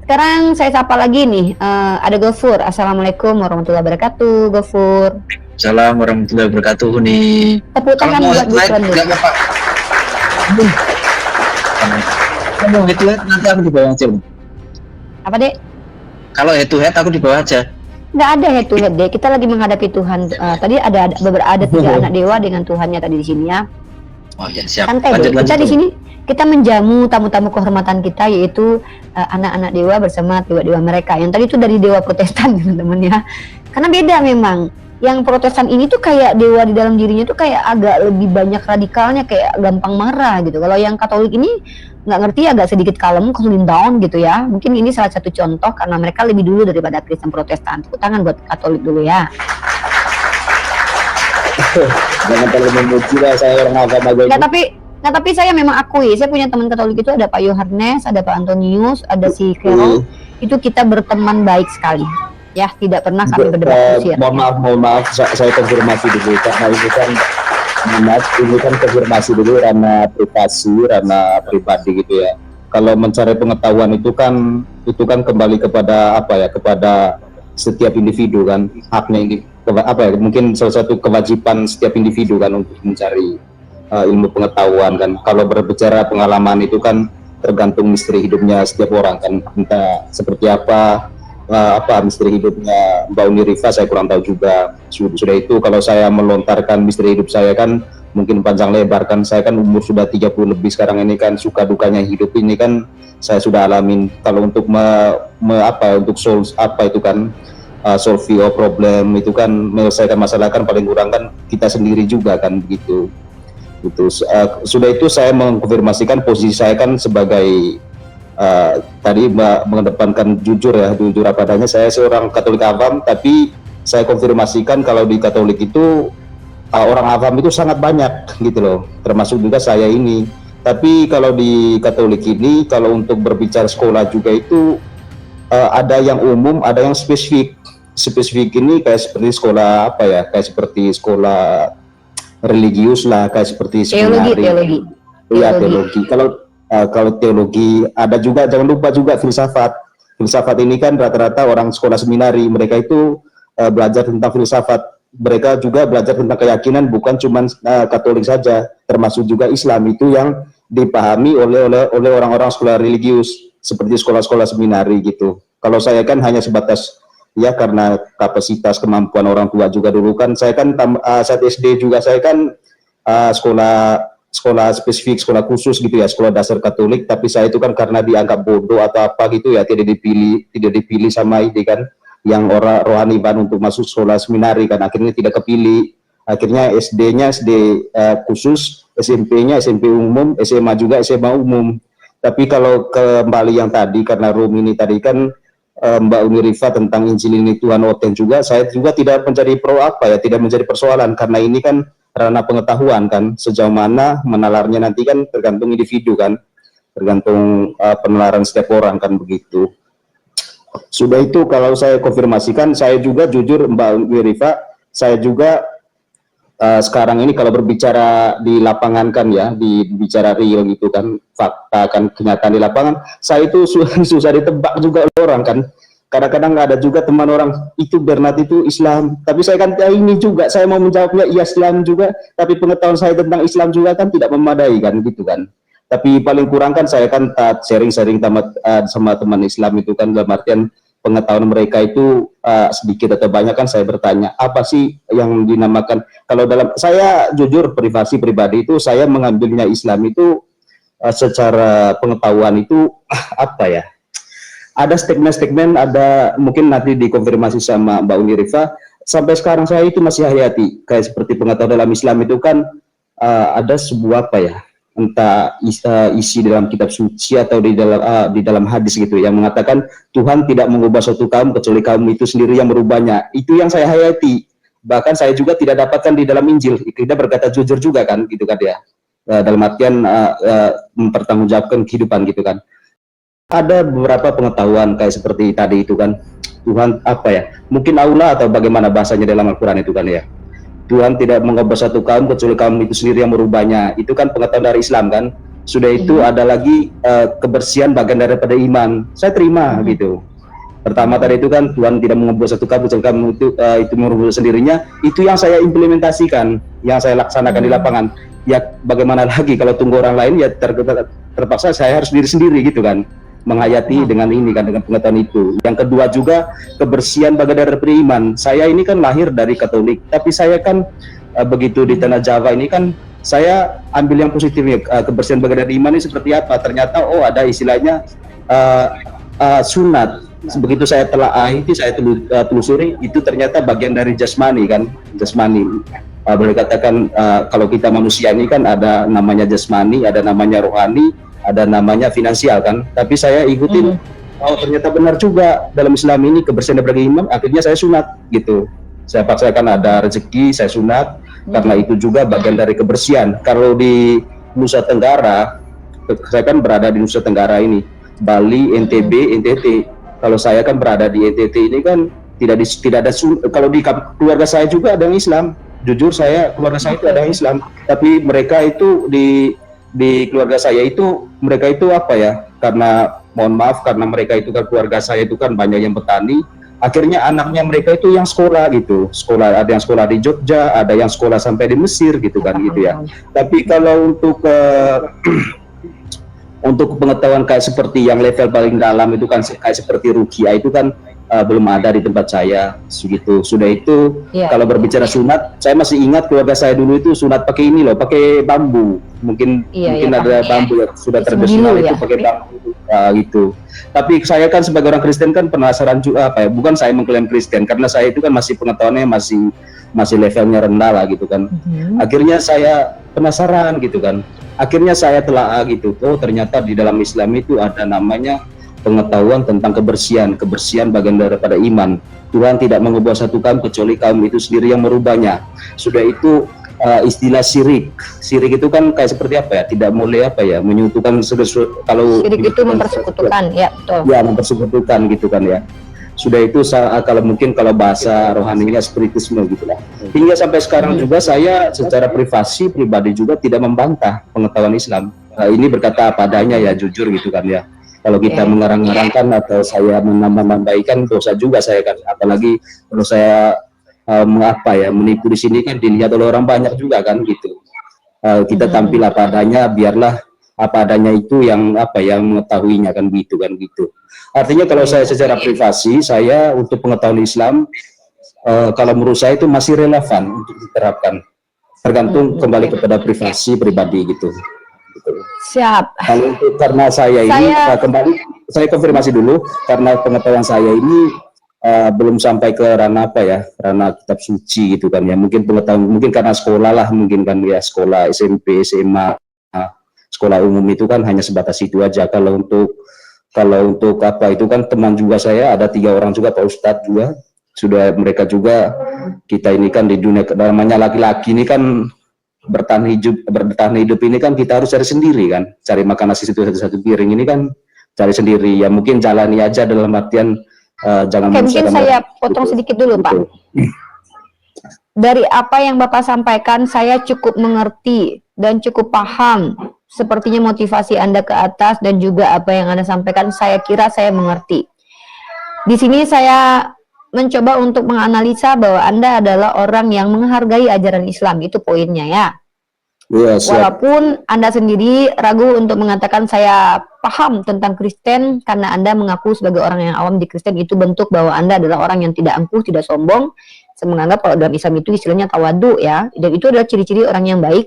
Sekarang saya sapa lagi nih, ada Gofur. Assalamualaikum warahmatullahi wabarakatuh, Gofur. Assalamualaikum warahmatullahi wabarakatuh nih. Tepuk tangan buat Gufron dulu. Kalau head to head nanti aku di bawah aja. Apa, Dek? Kalau head to head aku di bawah aja. Nggak ada head to head, Dek. Kita lagi menghadapi Tuhan. Tadi ada beberapa tiga anak dewa dengan Tuhannya tadi di sini ya. Oh ya, siap. Santai, Dek. Kita di sini kita menjamu tamu-tamu kehormatan kita, yaitu anak-anak dewa bersama dewa-dewa mereka. Yang tadi itu dari dewa Protestan, teman-teman ya. Karena beda memang. Yang Protestan ini tuh kayak dewa di dalam dirinya tuh kayak agak lebih banyak radikalnya, kayak gampang marah gitu. Kalau yang Katolik ini nggak ngerti, agak sedikit kalem, cooling down gitu ya. Mungkin ini salah satu contoh karena mereka lebih dulu daripada Kristen Protestan. Tepuk tangan buat Katolik dulu ya. Jangan terlalu memuji lah, saya orang agama gue. Nggak, tapi saya memang akui, saya punya teman Katolik itu ada Pak Yohanes, ada Pak Antonius, ada si Carol. Itu kita berteman baik sekali. Ya, tidak pernah kami berdebat kusir. Mohon maaf, saya konfirmasi dulu karena ini kan konfirmasi dulu ranah privasi, ranah pribadi gitu ya. Kalau mencari pengetahuan itu kan kembali kepada apa ya, kepada setiap individu kan, haknya ini apa ya, mungkin salah satu kewajiban setiap individu kan untuk mencari ilmu pengetahuan kan. Kalau berbicara pengalaman itu kan tergantung misteri hidupnya setiap orang kan, entah seperti apa misteri hidupnya Mbak Uni Rifa saya kurang tahu juga. Sudah itu kalau saya melontarkan misteri hidup saya kan mungkin panjang lebar kan, saya kan umur sudah 30 lebih sekarang ini kan, suka dukanya hidup ini kan saya sudah alamin. Kalau untuk untuk solve itu kan solve your problem itu kan, menyelesaikan masalah kan paling kurang kan kita sendiri juga kan begitu. Sudah itu saya mengkonfirmasikan posisi saya kan sebagai tadi Mbak mengedepankan jujur apa adanya. Saya seorang Katolik awam, tapi saya konfirmasikan kalau di Katolik itu orang awam itu sangat banyak gitu loh, termasuk juga saya ini. Tapi kalau di Katolik ini, kalau untuk berbicara sekolah juga itu ada yang umum, ada yang spesifik. Spesifik ini kayak seperti sekolah kayak seperti sekolah religius lah, kayak seperti teologi. Iya, teologi. Kalau teologi ada juga, jangan lupa juga filsafat. Filsafat ini kan rata-rata orang sekolah seminari, mereka itu belajar tentang filsafat. Mereka juga belajar tentang keyakinan, bukan cuma Katolik saja, termasuk juga Islam itu yang dipahami oleh orang-orang sekolah religius seperti sekolah-sekolah seminari gitu. Kalau saya kan hanya sebatas ya karena kapasitas kemampuan orang tua juga dulu kan, saya kan saat SD juga saya kan sekolah spesifik, sekolah khusus gitu ya, sekolah dasar Katolik, tapi saya itu kan karena dianggap bodoh atau apa gitu ya, tidak dipilih sama ini kan, yang orang rohani ban untuk masuk sekolah seminari kan, akhirnya tidak kepilih. Akhirnya SD-nya SD khusus, SMP-nya SMP umum, SMA juga SMA umum. Tapi kalau kembali yang tadi, karena room ini tadi kan Mbak Uni Rifa tentang Injil ini Tuhan Oten juga, saya juga tidak mencari tidak mencari persoalan, karena ini kan ranah pengetahuan kan, sejauh mana menalarnya nanti kan tergantung individu kan, tergantung penalaran setiap orang kan begitu. Sudah itu kalau saya konfirmasikan, saya juga jujur Mbak Uni Rifa, saya juga sekarang ini kalau berbicara di lapangan kan ya, bicara real gitu kan, fakta kan, kenyataan di lapangan, saya itu susah ditebak juga oleh orang kan. Kadang-kadang ada juga teman orang itu Bernard itu Islam, tapi saya kan ini juga saya mau menjawabnya iya Islam juga, tapi pengetahuan saya tentang Islam juga kan tidak memadai kan gitu kan. Tapi paling kurang kan saya kan sharing-sharing sama teman Islam itu kan, dalam artian pengetahuan mereka itu sedikit atau banyak kan saya bertanya apa sih yang dinamakan, kalau dalam saya jujur pribadi itu saya mengambilnya Islam itu secara pengetahuan itu ada statement-statement, ada mungkin nanti dikonfirmasi sama Mbak Uni Rifa, sampai sekarang saya itu masih hayati kayak seperti pengetahuan dalam Islam itu kan ada sebuah entah isi dalam kitab suci atau di dalam hadis gitu yang mengatakan Tuhan tidak mengubah suatu kaum kecuali kaum itu sendiri yang merubahnya. Itu yang saya hayati. Bahkan saya juga tidak dapatkan di dalam Injil. Kita berkata jujur juga kan gitu kan ya. Dalam artian mempertanggungjawabkan kehidupan gitu kan. Ada beberapa pengetahuan kayak seperti tadi itu kan. Tuhan apa ya? Mungkin Allah atau bagaimana bahasanya dalam Al-Qur'an itu kan ya. Tuhan tidak mengubah satu kaum kecuali kaum itu sendiri yang merubahnya. Itu kan pengetahuan dari Islam kan. Sudah itu ada lagi kebersihan bagian daripada iman. Saya terima gitu. Pertama tadi itu kan Tuhan tidak mengubah satu kaum kecuali kaum itu merubah sendirinya. Itu yang saya implementasikan, yang saya laksanakan di lapangan. Ya bagaimana lagi kalau tunggu orang lain ya terpaksa saya harus diri sendiri gitu kan. Menghayati dengan ini kan, dengan pengetahuan itu. Yang kedua juga kebersihan bagian dari beriman. Saya ini kan lahir dari Katolik, tapi saya kan begitu di tanah Jawa ini kan saya ambil yang positifnya. Kebersihan bagian dari iman ini seperti apa? Ternyata oh ada istilahnya sunat. Begitu saya telaah itu saya telusuri itu ternyata bagian dari jasmani kan, jasmani. Boleh katakan kalau kita manusia ini kan ada namanya jasmani, ada namanya rohani, ada namanya finansial kan, tapi saya ikutin oh ternyata benar juga dalam Islam ini kebersihan dari iman, akhirnya saya sunat gitu. Saya paksakan ada rezeki, saya sunat karena itu juga bagian dari kebersihan. Kalau di Nusa Tenggara, saya kan berada di Nusa Tenggara ini, Bali, NTB, NTT. Kalau saya kan berada di NTT ini kan tidak ada kalau di keluarga saya juga ada yang Islam. Jujur keluarga saya itu ada yang Islam, tapi mereka itu di keluarga saya itu mereka itu apa ya, karena mohon maaf karena mereka itu kan keluarga saya itu kan banyak yang petani, akhirnya anaknya mereka itu yang sekolah gitu, sekolah ada yang sekolah di Jogja, ada yang sekolah sampai di Mesir gitu kan gitu ya. Tapi kalau untuk pengetahuan kayak seperti yang level paling dalam itu kan kayak seperti ruqyah itu kan belum ada di tempat saya segitu. Sudah itu kalau berbicara sunat, saya masih ingat keluarga saya dulu itu sunat pakai ini loh, pakai bambu. Mungkin ada bambu yang sudah tradisional itu pakai bambu gitu. Tapi saya kan sebagai orang Kristen kan penasaran juga apa ya, bukan saya mengklaim Kristen karena saya itu kan masih pengetahuannya masih levelnya rendah lah gitu kan. Akhirnya saya penasaran gitu kan. Akhirnya saya telah gitu. Oh ternyata di dalam Islam itu ada namanya pengetahuan tentang kebersihan bagian daripada iman. Tuhan tidak mengubah satu kaum kecuali kaum itu sendiri yang merubahnya. Sudah itu istilah syirik itu kan kayak seperti apa ya, tidak boleh apa ya, menyekutukan kalau syirik itu mempersekutukan ya, betul ya, mempersekutukan gitu kan ya. Sudah itu kalau mungkin kalau bahasa rohaninya spiritisme gitulah. Hingga sampai sekarang juga saya secara pribadi juga tidak membantah pengetahuan Islam. Ini berkata apa adanya ya, jujur gitu kan ya. Kalau kita mengarang-arangkan atau saya menambah-nambahkan dosa juga saya kan, apalagi kalau saya menipu di sini kan dilihat oleh orang banyak juga kan gitu. Kita tampil apa adanya, biarlah apa adanya itu yang mengetahuinya kan gitu kan gitu. Artinya kalau saya secara privasi, saya untuk pengetahuan Islam kalau menurut saya itu masih relevan untuk diterapkan, tergantung kembali kepada privasi pribadi gitu. Siap. Kalau untuk karena saya ini saya konfirmasi dulu karena pengetahuan saya ini belum sampai ke ranah ranah kitab suci gitu kan ya. Mungkin pengetahuan mungkin karena sekolah lah mungkin kan ya, sekolah SMP, SMA, sekolah umum itu kan hanya sebatas itu aja. Kalau untuk apa itu kan teman juga saya ada 3 orang juga Pak Ustadz juga sudah, mereka juga kita ini kan di dunia namanya laki-laki ini kan bertahan hidup ini kan kita harus cari sendiri kan, cari makan nasi satu piring ini kan cari sendiri ya, mungkin jalani aja dalam artian jangan mungkin saya potong sedikit dulu Pak. Dari apa yang Bapak sampaikan saya cukup mengerti dan cukup paham, sepertinya motivasi Anda ke atas dan juga apa yang Anda sampaikan saya kira saya mengerti. Di sini saya mencoba untuk menganalisa bahwa Anda adalah orang yang menghargai ajaran Islam, itu poinnya ya. Walaupun Anda sendiri ragu untuk mengatakan saya paham tentang Kristen karena Anda mengaku sebagai orang yang awam di Kristen, itu bentuk bahwa Anda adalah orang yang tidak angkuh, tidak sombong. Saya menganggap kalau dalam Islam itu istilahnya tawadu ya, dan itu adalah ciri-ciri orang yang baik.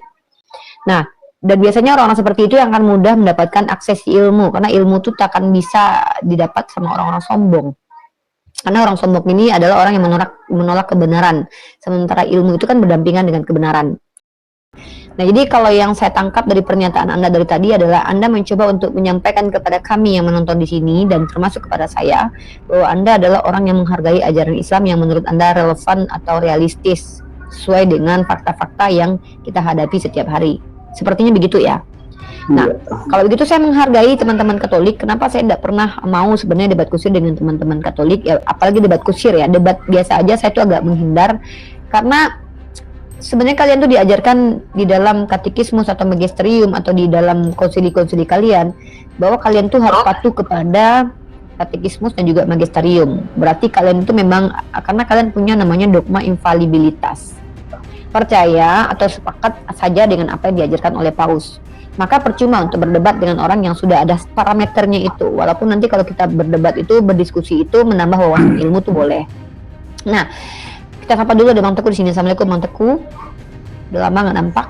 Nah, dan biasanya orang-orang seperti itu yang akan mudah mendapatkan akses ilmu, karena ilmu itu tak akan bisa didapat sama orang-orang sombong. Karena orang sombong ini adalah orang yang menolak kebenaran, sementara ilmu itu kan berdampingan dengan kebenaran. Nah, jadi kalau yang saya tangkap dari pernyataan Anda dari tadi adalah Anda mencoba untuk menyampaikan kepada kami yang menonton di sini dan termasuk kepada saya bahwa Anda adalah orang yang menghargai ajaran Islam yang menurut Anda relevan atau realistis sesuai dengan fakta-fakta yang kita hadapi setiap hari. Sepertinya begitu ya. Nah, kalau begitu saya menghargai teman-teman Katolik. Kenapa saya tidak pernah mau sebenarnya debat kusir dengan teman-teman Katolik ya, apalagi debat kusir ya, debat biasa aja saya tuh agak menghindar karena sebenarnya kalian tuh diajarkan di dalam katekismus atau magisterium atau di dalam konsili-konsili kalian bahwa kalian tuh harus patuh kepada katekismus dan juga magisterium. Berarti kalian itu memang karena kalian punya namanya dogma infalibilitas. Percaya atau sepakat saja dengan apa yang diajarkan oleh Paus. Maka percuma untuk berdebat dengan orang yang sudah ada parameternya itu. Walaupun nanti kalau kita berdebat itu, berdiskusi itu menambah wawasan ilmu tuh boleh. Nah, kita sapa dulu ada Bang Teguh di sini. Assalamualaikum Bang Teguh. Udah lama nggak nampak.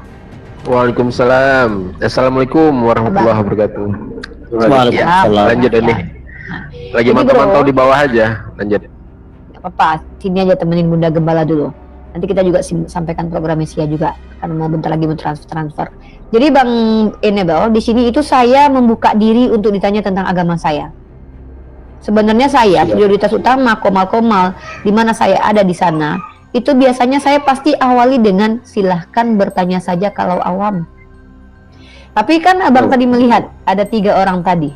Waalaikumsalam. Assalamualaikum warahmatullahi wabarakatuh. Waalaikumsalam. Lanjut nih. Lagi Jadi, mantau-mantau di bawah aja. Lanjut. Gak apa-apa, sini aja temenin Bunda Gembala dulu. Nanti kita juga sampaikan program Mesia juga karena mau bentar lagi mau transfer. Jadi Bang Enebel di sini itu saya membuka diri untuk ditanya tentang agama saya. Sebenarnya saya prioritas utama komal-komal di mana saya ada di sana itu biasanya saya pasti awali dengan silahkan bertanya saja kalau awam. Tapi kan abang tadi melihat ada 3 orang tadi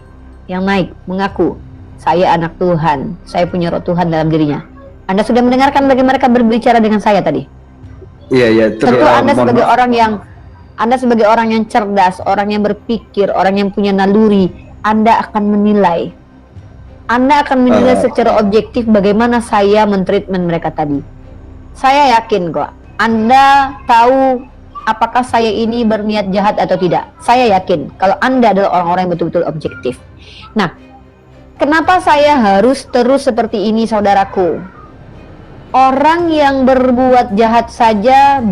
yang naik mengaku saya anak Tuhan, saya punya roh Tuhan dalam dirinya. Anda sudah mendengarkan bagaimana mereka berbicara dengan saya tadi? Iya. Tentu Anda sebagai orang yang cerdas, orang yang berpikir, orang yang punya naluri, Anda akan menilai. Anda akan menilai secara objektif bagaimana saya mentreatment mereka tadi. Saya yakin kok, Anda tahu apakah saya ini berniat jahat atau tidak. Saya yakin kalau Anda adalah orang-orang yang betul-betul objektif. Nah, kenapa saya harus terus seperti ini, saudaraku? Orang yang berbuat jahat saja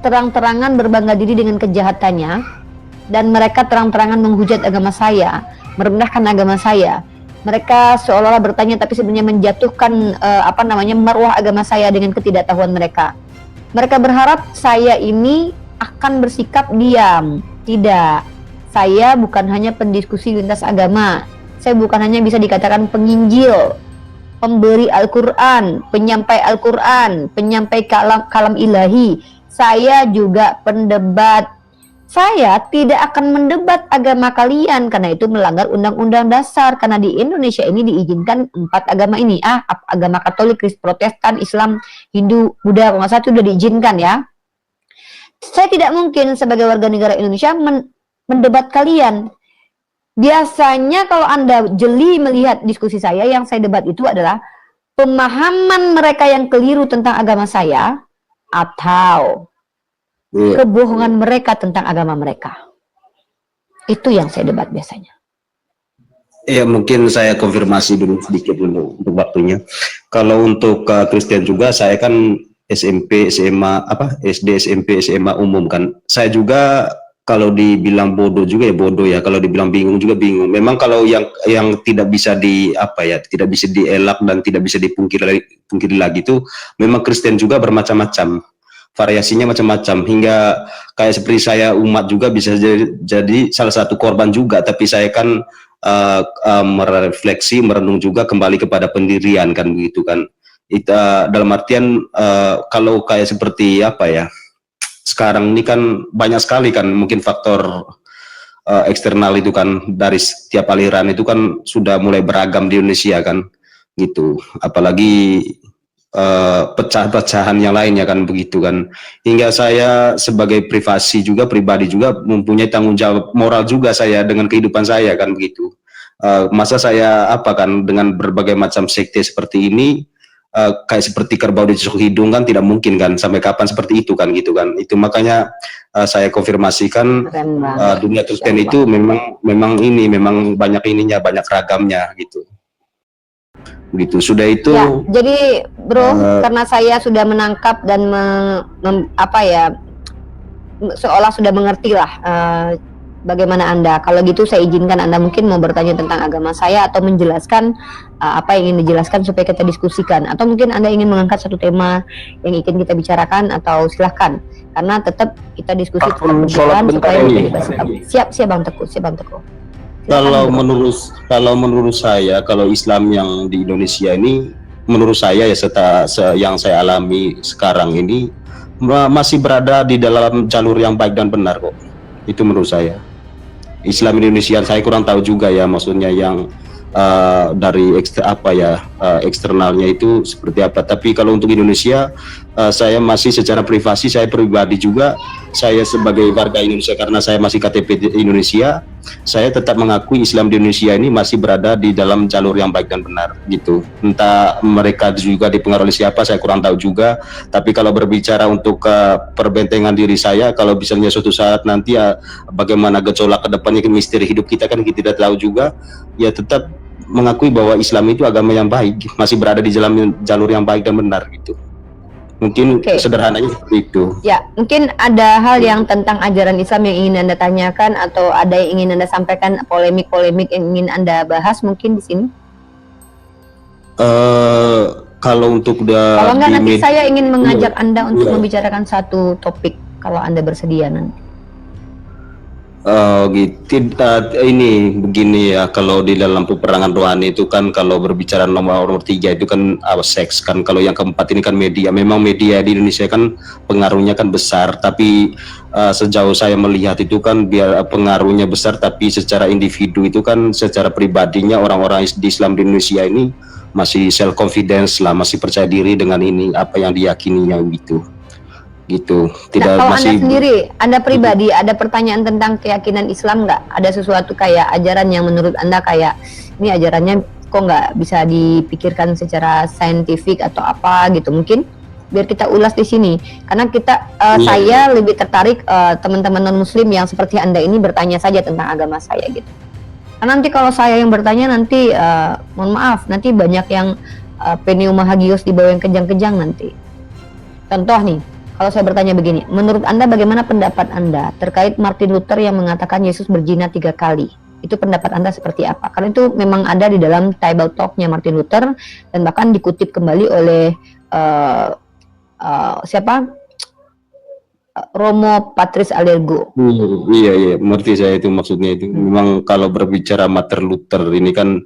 terang-terangan berbangga diri dengan kejahatannya, dan mereka terang-terangan menghujat agama saya, merendahkan agama saya. Mereka seolah-olah bertanya tapi sebenarnya menjatuhkan marwah agama saya dengan ketidaktahuan mereka. Mereka berharap saya ini akan bersikap diam. Tidak. Saya bukan hanya pendiskusi lintas agama. Saya bukan hanya bisa dikatakan penginjil, pemberi Al-Quran, penyampai Al-Quran, penyampai kalam ilahi. Saya juga pendebat. Saya tidak akan mendebat agama kalian karena itu melanggar undang-undang dasar, karena di Indonesia ini diizinkan 4 agama ini, agama Katolik, Kristen, Protestan, Islam, Hindu, Buddha, kalau nggak salah itu sudah diizinkan ya. Saya tidak mungkin sebagai warga negara Indonesia mendebat kalian. Biasanya kalau Anda jeli melihat diskusi saya, yang saya debat itu adalah pemahaman mereka yang keliru tentang agama saya atau kebohongan mereka tentang agama mereka. Itu yang saya debat biasanya. Ya, mungkin saya konfirmasi dulu sedikit dulu untuk waktunya. Kalau untuk Kristen juga, saya kan SMP, SMA, SD, SMP, SMA umum kan. Saya juga kalau dibilang bodoh juga ya bodoh ya. Kalau dibilang bingung juga bingung. Memang kalau yang tidak bisa tidak bisa dielak dan tidak bisa dipungkiri lagi itu, memang Kristen juga bermacam-macam. Variasinya macam-macam, hingga kayak seperti saya umat juga bisa jadi salah satu korban juga, tapi saya kan merefleksi, merenung juga kembali kepada pendirian kan begitu kan. Dalam artian kalau kayak seperti sekarang ini kan banyak sekali kan mungkin faktor eksternal itu kan dari setiap aliran itu kan sudah mulai beragam di Indonesia kan gitu, apalagi pecah-pecahan yang lainnya kan begitu kan, hingga saya sebagai pribadi juga mempunyai tanggung jawab moral juga saya dengan kehidupan saya kan begitu. Masa saya dengan berbagai macam sekte seperti ini kayak seperti kerbau ditusuk hidung kan tidak mungkin kan, sampai kapan seperti itu kan gitu kan. Itu makanya saya konfirmasikan dunia Kristen itu memang banyak banyak ragamnya gitu. Begitu sudah itu ya, jadi bro karena saya sudah menangkap dan seolah sudah mengerti lah bagaimana Anda? Kalau gitu saya izinkan Anda mungkin mau bertanya tentang agama saya atau menjelaskan apa yang ingin dijelaskan supaya kita diskusikan, atau mungkin Anda ingin mengangkat satu tema yang ingin kita bicarakan, atau silahkan, karena tetap kita diskusi tentang sholat bentar supaya ini. siap Bang Teguh, Bang Teguh. Kalau menurut saya, kalau Islam yang di Indonesia ini, menurut saya ya yang saya alami sekarang ini masih berada di dalam jalur yang baik dan benar kok. Itu menurut saya. Islam Indonesia saya kurang tahu juga ya, maksudnya yang dari eksternalnya itu seperti apa. Tapi kalau untuk Indonesia, saya masih secara privasi, saya pribadi juga, saya sebagai warga Indonesia, karena saya masih KTP Indonesia, saya tetap mengakui Islam di Indonesia ini masih berada di dalam jalur yang baik dan benar gitu. Entah mereka juga dipengaruhi oleh siapa, saya kurang tahu juga. Tapi kalau berbicara untuk perbentengan diri saya, kalau misalnya suatu saat nanti bagaimana gejolak ke depannya, misteri hidup kita kan kita tidak tahu juga, ya tetap mengakui bahwa Islam itu agama yang baik, masih berada di jalur yang baik dan benar gitu. Mungkin sederhananya seperti itu. Ya, mungkin ada hal yang tentang ajaran Islam yang ingin Anda tanyakan, atau ada yang ingin Anda sampaikan, polemik-polemik yang ingin Anda bahas mungkin di sini. Kalau untuk kalau enggak, nanti saya ingin mengajak Anda untuk membicarakan satu topik kalau Anda bersedia nanti. Gitu. Ini begini ya, kalau di dalam peperangan rohani itu kan, kalau berbicara nomor 3 itu kan seks kan, kalau yang keempat ini kan media. Memang media di Indonesia kan pengaruhnya kan besar, tapi sejauh saya melihat itu kan biar pengaruhnya besar, tapi secara individu itu kan, secara pribadinya orang-orang di Islam di Indonesia ini masih self confidence lah, masih percaya diri dengan ini apa yang diyakininya gitu. Tidak. Nah, kalau masih Anda sendiri, Anda pribadi ada pertanyaan tentang keyakinan Islam nggak? Ada sesuatu kayak ajaran yang menurut Anda kayak ini ajarannya kok nggak bisa dipikirkan secara saintifik atau apa gitu, mungkin biar kita ulas di sini, karena kita saya lebih tertarik teman-teman non Muslim yang seperti Anda ini bertanya saja tentang agama saya gitu. Karena nanti kalau saya yang bertanya nanti mohon maaf, nanti banyak yang pneumahagios di bawah yang kejang-kejang nanti. Contoh nih, kalau saya bertanya begini, menurut Anda bagaimana pendapat Anda terkait Martin Luther yang mengatakan Yesus berzina 3 kali? Itu pendapat Anda seperti apa? Karena itu memang ada di dalam Bible Talk-nya Martin Luther, dan bahkan dikutip kembali oleh Romo Patris Allergo. Iya, mengerti saya itu maksudnya itu. Memang kalau berbicara Martin Luther ini kan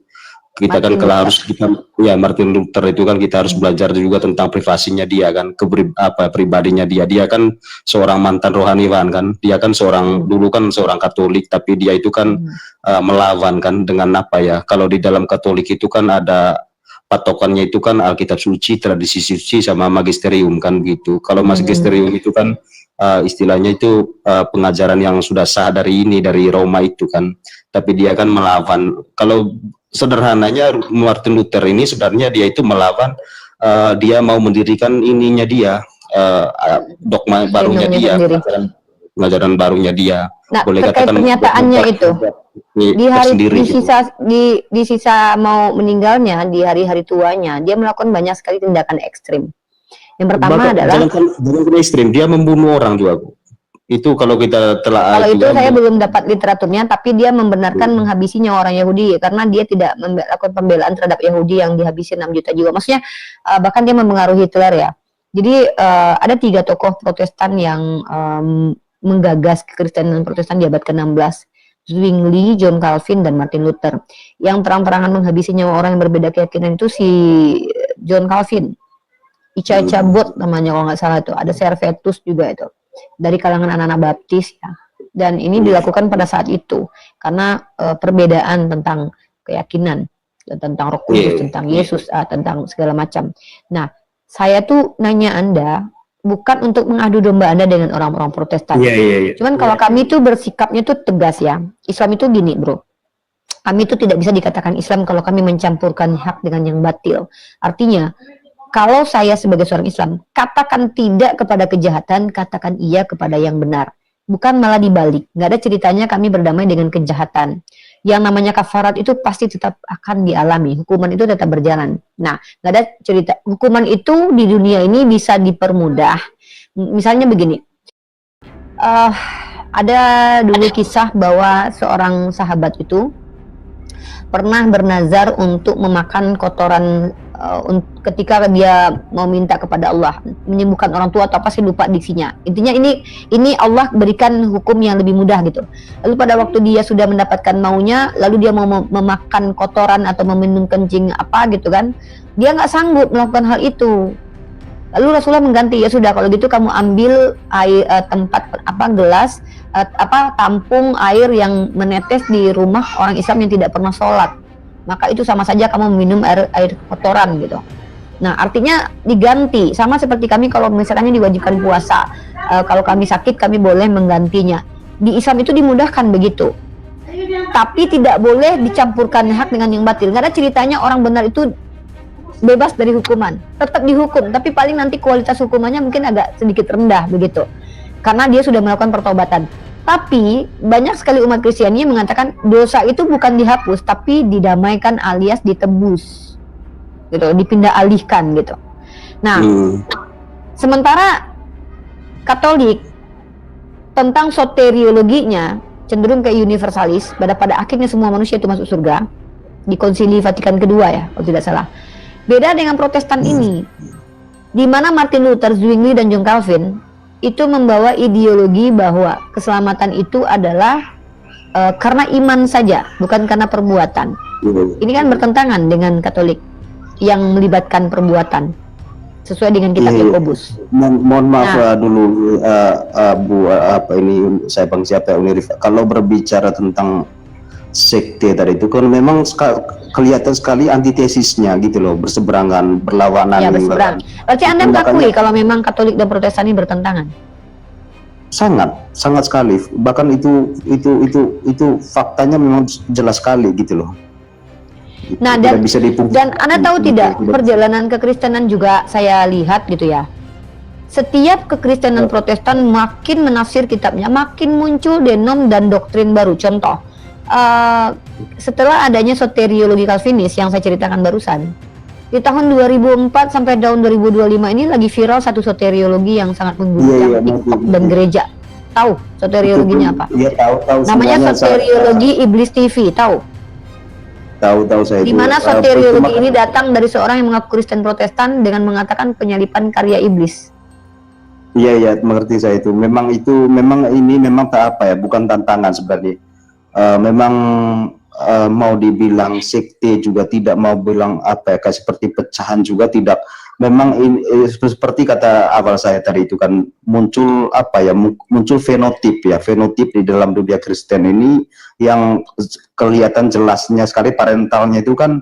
kita kan kalau harus Martin Luther itu kan kita harus belajar juga tentang privasinya dia kan, pribadinya dia kan seorang mantan rohaniwan kan, dia kan dulu kan seorang Katolik, tapi dia itu kan melawan kan dengan kalau di dalam Katolik itu kan ada patokannya itu kan Alkitab suci, tradisi suci, sama magisterium kan gitu. Kalau magisterium itu kan istilahnya itu pengajaran yang sudah sah dari Roma itu kan, tapi dia kan melawan. Kalau sederhananya Martin Luther ini sebenarnya dia itu melawan, dia mau mendirikan dogma barunya dia, pengajaran barunya dia. Nah, boleh terkait katakan pernyataannya itu di sisa mau meninggalnya, di hari-hari tuanya, dia melakukan banyak sekali tindakan ekstrim. Yang pertama adalah jangan ekstrim, dia membunuh orang juga. Itu kalau kita telah saya belum dapat literaturnya, tapi dia membenarkan menghabisi nyawa orang Yahudi karena dia tidak melakukan pembelaan terhadap Yahudi yang dihabisi 6 juta jiwa. Maksudnya bahkan dia mempengaruhi Hitler ya. Jadi ada 3 tokoh Protestan yang menggagas kekristenan Protestan di abad ke-16, Zwingli, John Calvin, dan Martin Luther. Yang terang-terangan menghabisi nyawa orang yang berbeda keyakinan itu si John Calvin, Ica Bot namanya kalau nggak salah itu. Ada Servetus juga itu, dari kalangan anak-anak baptis ya. Dan ini dilakukan pada saat itu karena perbedaan tentang keyakinan, tentang Roh Kudus, tentang Yesus, tentang segala macam. Nah, saya tuh nanya Anda bukan untuk mengadu domba Anda dengan orang-orang Protestan. Cuman kalau kami tuh bersikapnya tuh tegas ya. Islam itu gini, bro. Kami tuh tidak bisa dikatakan Islam kalau kami mencampurkan hak dengan yang batil. Artinya, kalau saya sebagai seorang Islam, katakan tidak kepada kejahatan, katakan iya kepada yang benar. Bukan malah dibalik. Nggak ada ceritanya kami berdamai dengan kejahatan. Yang namanya kafarat itu pasti tetap akan dialami. Hukuman itu tetap berjalan. Nah, nggak ada cerita. Hukuman itu di dunia ini bisa dipermudah. Misalnya begini. ada dulu kisah bahwa seorang sahabat itu pernah bernazar untuk memakan kotoran ketika dia mau minta kepada Allah menyembuhkan orang tua atau apa, sih lupa diksinya. Intinya ini Allah berikan hukum yang lebih mudah gitu. Lalu pada waktu dia sudah mendapatkan maunya, lalu dia mau memakan kotoran atau meminum kencing apa gitu kan, dia nggak sanggup melakukan hal itu. Lalu Rasulullah mengganti, ya sudah kalau gitu kamu ambil air gelas tampung air yang menetes di rumah orang Islam yang tidak pernah sholat, maka itu sama saja kamu minum air kotoran gitu. Nah artinya diganti, sama seperti kami kalau misalnya diwajibkan puasa, kalau kami sakit kami boleh menggantinya. Di Islam itu dimudahkan begitu, tapi tidak boleh dicampurkan hak dengan yang batil. Nggak ada ceritanya orang benar itu bebas dari hukuman, tetap dihukum, tapi paling nanti kualitas hukumannya mungkin agak sedikit rendah begitu, karena dia sudah melakukan pertobatan. Tapi banyak sekali umat Kristiani yang mengatakan dosa itu bukan dihapus, tapi didamaikan alias ditebus, gitu, dipindah alihkan gitu. Nah, sementara Katolik tentang soteriologinya cenderung kayak universalis, pada akhirnya semua manusia itu masuk surga, di Konsili Vatikan kedua ya, kalau tidak salah. Beda dengan Protestan ini, di mana Martin Luther, Zwingli, dan John Calvin itu membawa ideologi bahwa keselamatan itu adalah karena iman saja, bukan karena perbuatan. Ini kan bertentangan dengan Katolik yang melibatkan perbuatan sesuai dengan kitab Yakobus. Mohon maaf dulu Bu, ini saya Bang siapa Unirif. Kalau berbicara tentang sekte tadi itu kan memang kelihatan sekali antitesisnya gitu loh, berseberangan, berlawanan. Ya, berseberang. Berarti Anda mengakui kalau memang Katolik dan Protestan ini bertentangan? Sangat sekali. Bahkan itu faktanya memang jelas sekali gitu loh. Nah, dan Anda tahu tidak, perjalanan kekristenan juga saya lihat gitu ya. Setiap kekristenan Protestan makin menafsir kitabnya, makin muncul denom dan doktrin baru. Contoh, setelah adanya soteriologi Calvinis yang saya ceritakan barusan, di tahun 2004 sampai tahun 2025 ini lagi viral satu soteriologi yang sangat mengguncang TikTok dan gereja. Tahu soteriologinya apa? Iya, tahu. Namanya soteriologi Iblis TV, tahu? Tahu saya. Di mana soteriologi ini datang dari seorang yang mengaku Kristen Protestan dengan mengatakan penyalipan karya iblis. Iya, mengerti saya itu. Memang ini tak apa ya, bukan tantangan sebenarnya. Memang mau dibilang sekte juga tidak, mau bilang apa ya, kayak seperti pecahan juga tidak. Memang ini seperti kata awal saya tadi itu kan muncul apa ya, muncul fenotip di dalam dunia Kristen ini yang kelihatan jelasnya sekali. Parentalnya itu kan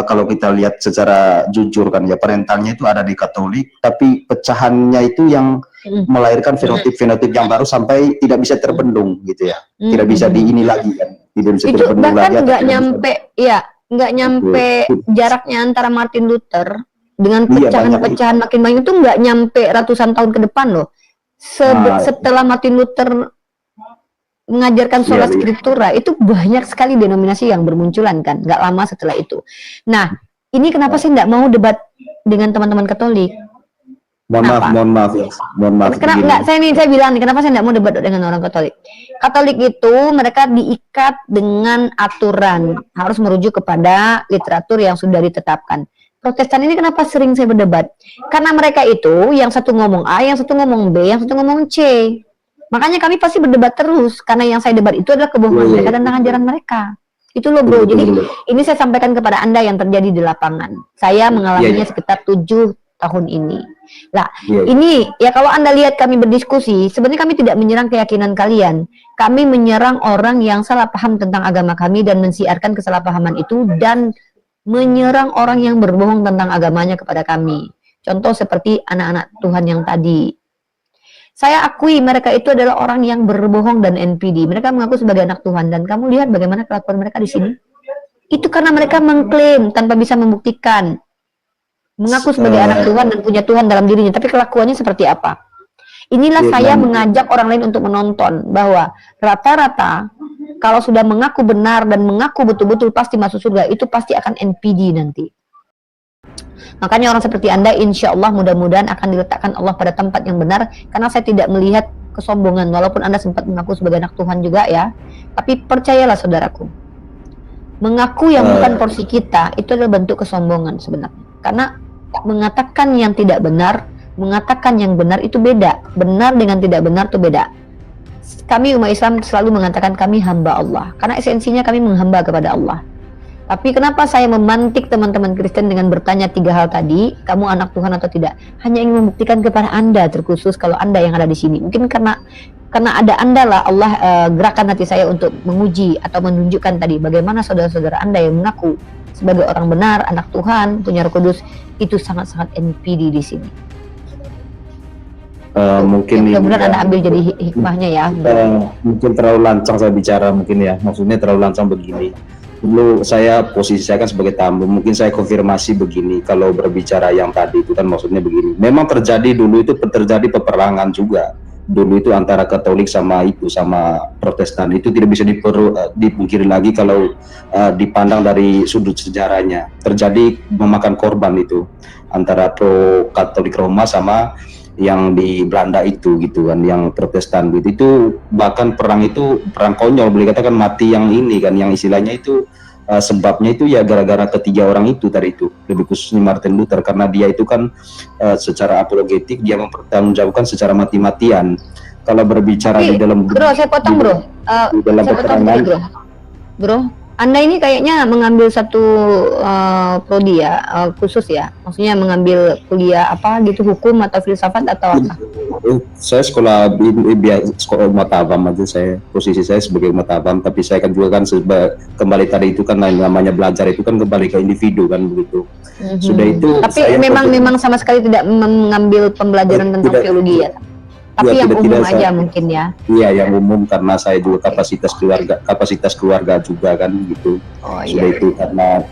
kalau kita lihat secara jujur kan ya, parentalnya itu ada di Katolik, tapi pecahannya itu yang melahirkan fenotip yang baru sampai tidak bisa terbendung gitu ya, tidak bisa ini lagi kan, tidak bisa itu terbendung bahkan lagi. nggak nyampe jaraknya antara Martin Luther dengan pecahan-pecahan makin banyak itu nggak nyampe ratusan tahun ke depan loh. Setelah Martin Luther mengajarkan sola scriptura, itu banyak sekali denominasi yang bermunculan kan, nggak lama setelah itu. Nah, ini kenapa sih nggak mau debat dengan teman-teman Katolik? Mohon maaf. Kenapa saya bilang nih, kenapa saya nggak mau debat dengan orang Katolik? Katolik itu mereka diikat dengan aturan, harus merujuk kepada literatur yang sudah ditetapkan. Protestan ini kenapa sering saya berdebat? Karena mereka itu yang satu ngomong A, yang satu ngomong B, yang satu ngomong C. Makanya kami pasti berdebat terus, karena yang saya debat itu adalah kebohongan mereka dan ajaran mereka. Itu loh bro. Jadi ini saya sampaikan kepada Anda yang terjadi di lapangan. Saya mengalaminya sekitar 7 tahun ini. Nah, ini ya kalau Anda lihat kami berdiskusi, sebenarnya kami tidak menyerang keyakinan kalian. Kami menyerang orang yang salah paham tentang agama kami dan mensiarkan kesalahpahaman itu, dan menyerang orang yang berbohong tentang agamanya kepada kami. Contoh seperti anak-anak Tuhan yang tadi. Saya akui mereka itu adalah orang yang berbohong dan NPD. Mereka mengaku sebagai anak Tuhan, dan kamu lihat bagaimana kelakuan mereka di sini. Itu karena mereka mengklaim tanpa bisa membuktikan. Mengaku sebagai anak Tuhan dan punya Tuhan dalam dirinya, tapi kelakuannya seperti apa? Inilah saya mengajak orang lain untuk menonton bahwa rata-rata kalau sudah mengaku benar dan mengaku betul-betul pasti masuk surga, itu pasti akan NPD nanti. Makanya orang seperti Anda insya Allah mudah-mudahan akan diletakkan Allah pada tempat yang benar, karena saya tidak melihat kesombongan, walaupun Anda sempat mengaku sebagai anak Tuhan juga ya. Tapi percayalah saudaraku, mengaku yang bukan porsi kita itu adalah bentuk kesombongan sebenarnya. Karena mengatakan yang tidak benar, mengatakan yang benar itu beda. Benar dengan tidak benar itu beda. Kami umat Islam selalu mengatakan kami hamba Allah, karena esensinya kami menghamba kepada Allah. Tapi kenapa saya memantik teman-teman Kristen dengan bertanya 3 hal tadi, kamu anak Tuhan atau tidak? Hanya ingin membuktikan kepada Anda, terkhusus kalau Anda yang ada di sini. Mungkin karena ada Anda lah Allah gerakan hati saya untuk menguji atau menunjukkan tadi bagaimana saudara-saudara Anda yang mengaku sebagai orang benar, anak Tuhan, punya Roh Kudus, itu sangat-sangat NPD di sini. Mungkin mudah-mudahan Anda ambil jadi hikmahnya ya. Mungkin terlalu lancang saya bicara, mungkin ya, maksudnya terlalu lancang begini. Dulu posisi saya kan sebagai tamu, mungkin saya konfirmasi begini, kalau berbicara yang tadi itu kan maksudnya begini, memang dulu itu terjadi peperangan juga, dulu itu antara Katolik sama Protestan, itu tidak bisa dipungkiri lagi kalau dipandang dari sudut sejarahnya, terjadi memakan korban itu, antara pro Katolik Roma sama yang di Belanda itu gitu kan, yang Protestan gitu. Itu bahkan perang itu perang konyol, boleh katakan mati yang ini kan, yang istilahnya itu sebabnya itu ya gara-gara ketiga orang itu tadi itu, lebih khususnya Martin Luther, karena dia itu kan secara apologetik dia mempertanggungjawabkan secara mati-matian. Kalau berbicara di dalam saya potong bro, di dalam saya potong peperangan, bro, Anda ini kayaknya mengambil satu prodi ya, khusus ya, maksudnya mengambil kuliah apa gitu, hukum atau filsafat atau apa? Saya sekolah umat awam aja, posisi saya sebagai umat awam, tapi saya kan juga kan kembali tadi itu kan namanya belajar itu kan kembali ke individu kan begitu. Sudah itu. Tapi memang sama sekali tidak mengambil pembelajaran tentang teologi ya. Tapi yang umum aja mungkin ya. Iya, yang umum, karena saya juga kapasitas keluarga juga kan gitu. Oh, sudah iya. itu karena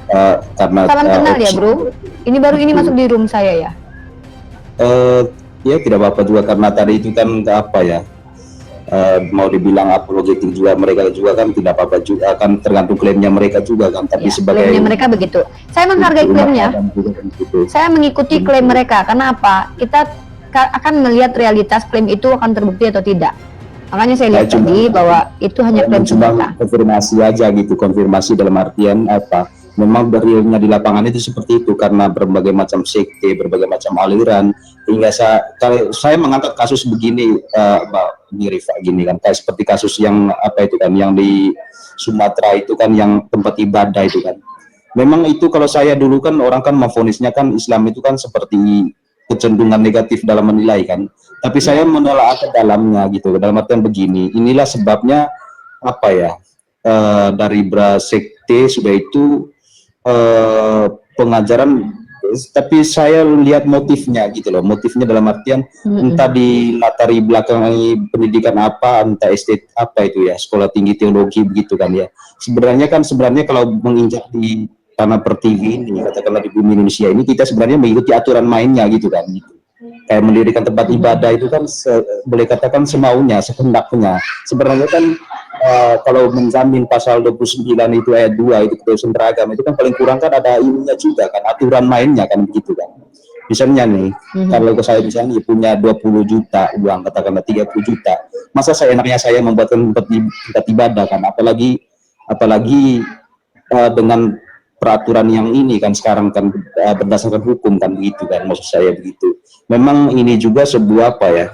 salam kenal ya bro. Ini baru ini masuk di room saya ya. Ya tidak apa-apa juga, karena tadi itu kan apa ya, mau dibilang apologetik juga, mereka juga kan tidak apa-apa juga, kan tergantung klaimnya mereka juga kan, tapi sebagai klaimnya mereka begitu. Saya menghargai klaimnya. Saya mengikuti klaim mereka. Karena apa? Kita akan melihat realitas klaim itu akan terbukti atau tidak. Makanya saya lihat tadi bahwa itu hanya klaim semata. Konfirmasi aja gitu, konfirmasi dalam artian apa? Memang realnya di lapangan itu seperti itu, karena berbagai macam sekte, berbagai macam aliran, hingga saya mengangkat kasus begini, Mbak Mirifa gini kan, kayak seperti kasus yang apa itu kan, yang di Sumatera itu kan, yang tempat ibadah itu kan. Memang itu kalau saya dulu kan orang kan memvonisnya kan Islam itu kan seperti kecenderungan negatif dalam menilai kan, tapi saya menolak ke dalamnya gitu, dalam artian begini, inilah sebabnya apa ya, dari sekte sudah itu pengajaran, tapi saya lihat motifnya gitu loh, motifnya dalam artian entah di latar belakang pendidikan apa, entah apa itu ya, sekolah tinggi teologi begitu kan ya, sebenarnya kalau menginjak di tanah pertiwi ini, katakanlah di bumi Indonesia ini, kita sebenarnya mengikuti aturan mainnya gitu kan, gitu. Kayak mendirikan tempat ibadah itu kan boleh katakan semaunya, sehendaknya. Sebenarnya kan kalau menjamin pasal 29 itu ayat 2 itu kebebasan beragama itu kan paling kurang kan ada ininya juga kan, aturan mainnya kan begitu kan. Misalnya nih, kalau saya misalnya punya 20 juta uang, katakanlah 30 juta, masa enaknya saya membuatkan tempat ibadah kan, apalagi dengan peraturan yang ini kan sekarang kan berdasarkan hukum kan begitu kan, maksud saya begitu. Memang ini juga sebuah apa ya,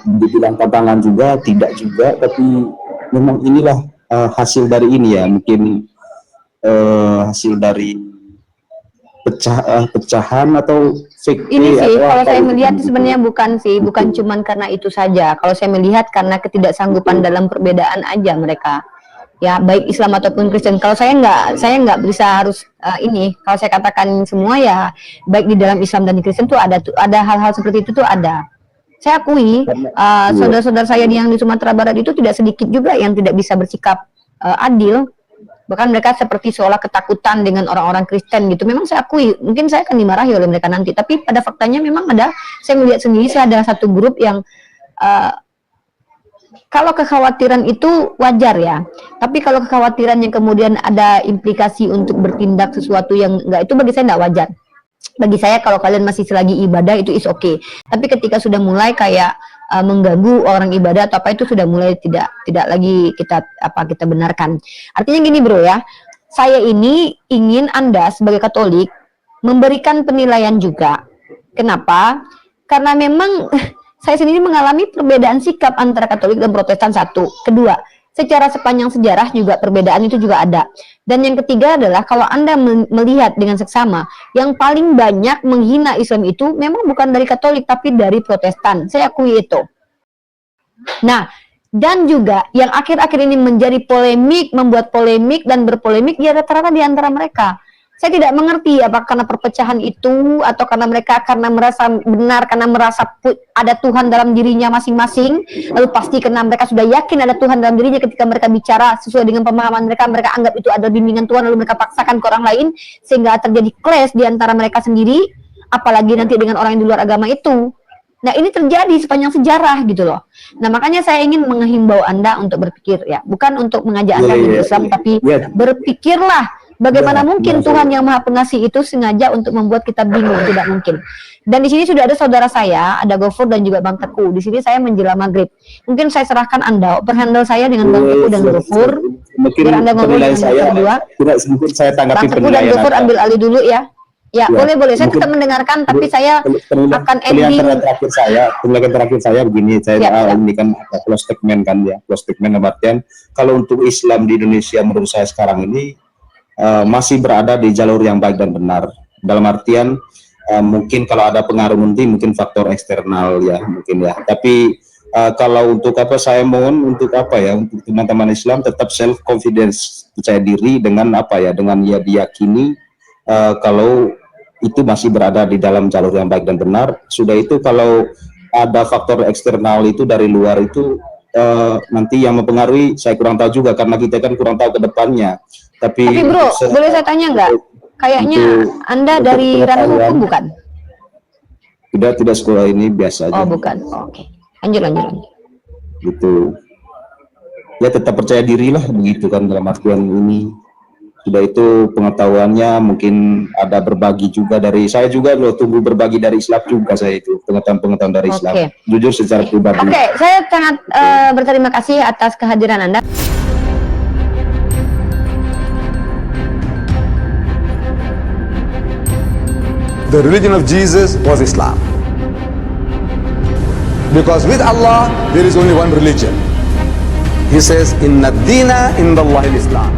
dibilang tantangan juga tidak juga, tapi memang inilah hasil dari ini ya, mungkin hasil dari pecahan atau fake ini sih kalau saya melihat sebenarnya bukan cuman karena itu saja. Kalau saya melihat karena ketidaksanggupan dalam perbedaan aja mereka. Ya baik Islam ataupun Kristen. Kalau saya nggak bisa harus ini. Kalau saya katakan semua ya baik di dalam Islam dan di Kristen tuh ada hal-hal seperti itu tuh ada. Saya akui saudara-saudara saya yang di Sumatera Barat itu tidak sedikit juga yang tidak bisa bersikap adil. Bahkan mereka seperti seolah ketakutan dengan orang-orang Kristen gitu. Memang saya akui, mungkin saya akan dimarahi oleh mereka nanti. Tapi pada faktanya memang ada. Saya melihat sendiri saya ada satu grup yang kalau kekhawatiran itu wajar ya, tapi kalau kekhawatiran yang kemudian ada implikasi untuk bertindak sesuatu yang enggak, itu bagi saya enggak wajar. bagi saya kalau kalian masih selagi ibadah itu is okay. Tapi ketika sudah mulai kayak mengganggu orang ibadah atau apa, itu sudah mulai tidak lagi kita benarkan. Artinya gini bro ya, saya ini ingin Anda sebagai Katolik memberikan penilaian juga. Kenapa? Karena memang saya sendiri mengalami perbedaan sikap antara Katolik dan Protestan, satu. Kedua, secara sepanjang sejarah juga perbedaan itu juga ada. Dan yang ketiga adalah kalau Anda melihat dengan seksama, yang paling banyak menghina Islam itu memang bukan dari Katolik tapi dari Protestan. Saya akui itu. Nah, dan juga yang akhir-akhir ini menjadi polemik, membuat polemik dan berpolemik, ya rata-rata di antara mereka. Saya tidak mengerti apakah karena perpecahan itu atau karena mereka karena merasa benar, karena merasa ada Tuhan dalam dirinya masing-masing, lalu pasti karena mereka sudah yakin ada Tuhan dalam dirinya ketika mereka bicara sesuai dengan pemahaman mereka, mereka anggap itu ada bimbingan Tuhan lalu mereka paksakan ke orang lain sehingga terjadi clash di antara mereka sendiri, apalagi nanti dengan orang yang di luar agama itu. Nah, ini terjadi sepanjang sejarah gitu loh. Nah, makanya saya ingin menghimbau Anda untuk berpikir ya, bukan untuk mengajak Anda menjadi Islam, tapi berpikirlah bagaimana mungkin Tuhan yang Maha Pengasih itu sengaja untuk membuat kita bingung, tidak mungkin. Dan di sini sudah ada saudara saya, ada Gofur dan juga Bang Teguh. Di sini saya menjelang maghrib. Mungkin saya serahkan Anda open handle saya dengan Bang Teguh dan Gofur. Mungkin Biar Anda ngobrol dengan saya berdua. tidak sedikit saya tanggapi Bang Teguh dan Gofur ambil alih dulu ya. Ya, boleh. Saya tetap mendengarkan, tapi saya akan ending. Penilaian terakhir saya begini, ini kan close statement kan ya, close statement artian kalau untuk Islam di Indonesia menurut saya sekarang ini masih berada di jalur yang baik dan benar. Dalam artian mungkin kalau ada pengaruh nanti mungkin faktor eksternal ya mungkin ya. Tapi kalau untuk saya mohon untuk untuk teman-teman Islam tetap self confidence, percaya diri dengan dengan diyakini kalau itu masih berada di dalam jalur yang baik dan benar. Sudah itu kalau ada faktor eksternal itu dari luar itu nanti yang mempengaruhi saya kurang tahu juga karena kita kan kurang tahu ke depannya. Tapi bro, boleh saya tanya nggak? Kayaknya Anda dari ranah hukum bukan? Tidak sekolah ini biasa aja. Oh bukan, oke. Lanjut. Gitu. Ya tetap percaya diri lah begitu kan dalam artian ini. Sudah itu pengetahuannya mungkin ada berbagi juga dari saya juga loh, tunggu berbagi dari Islam juga saya itu pengetahuan dari Islam. Jujur secara pribadi. Saya sangat berterima kasih atas kehadiran Anda. The religion of Jesus was Islam. Because with Allah, there is only one religion. He says, Inna dina indallahi al-Islam.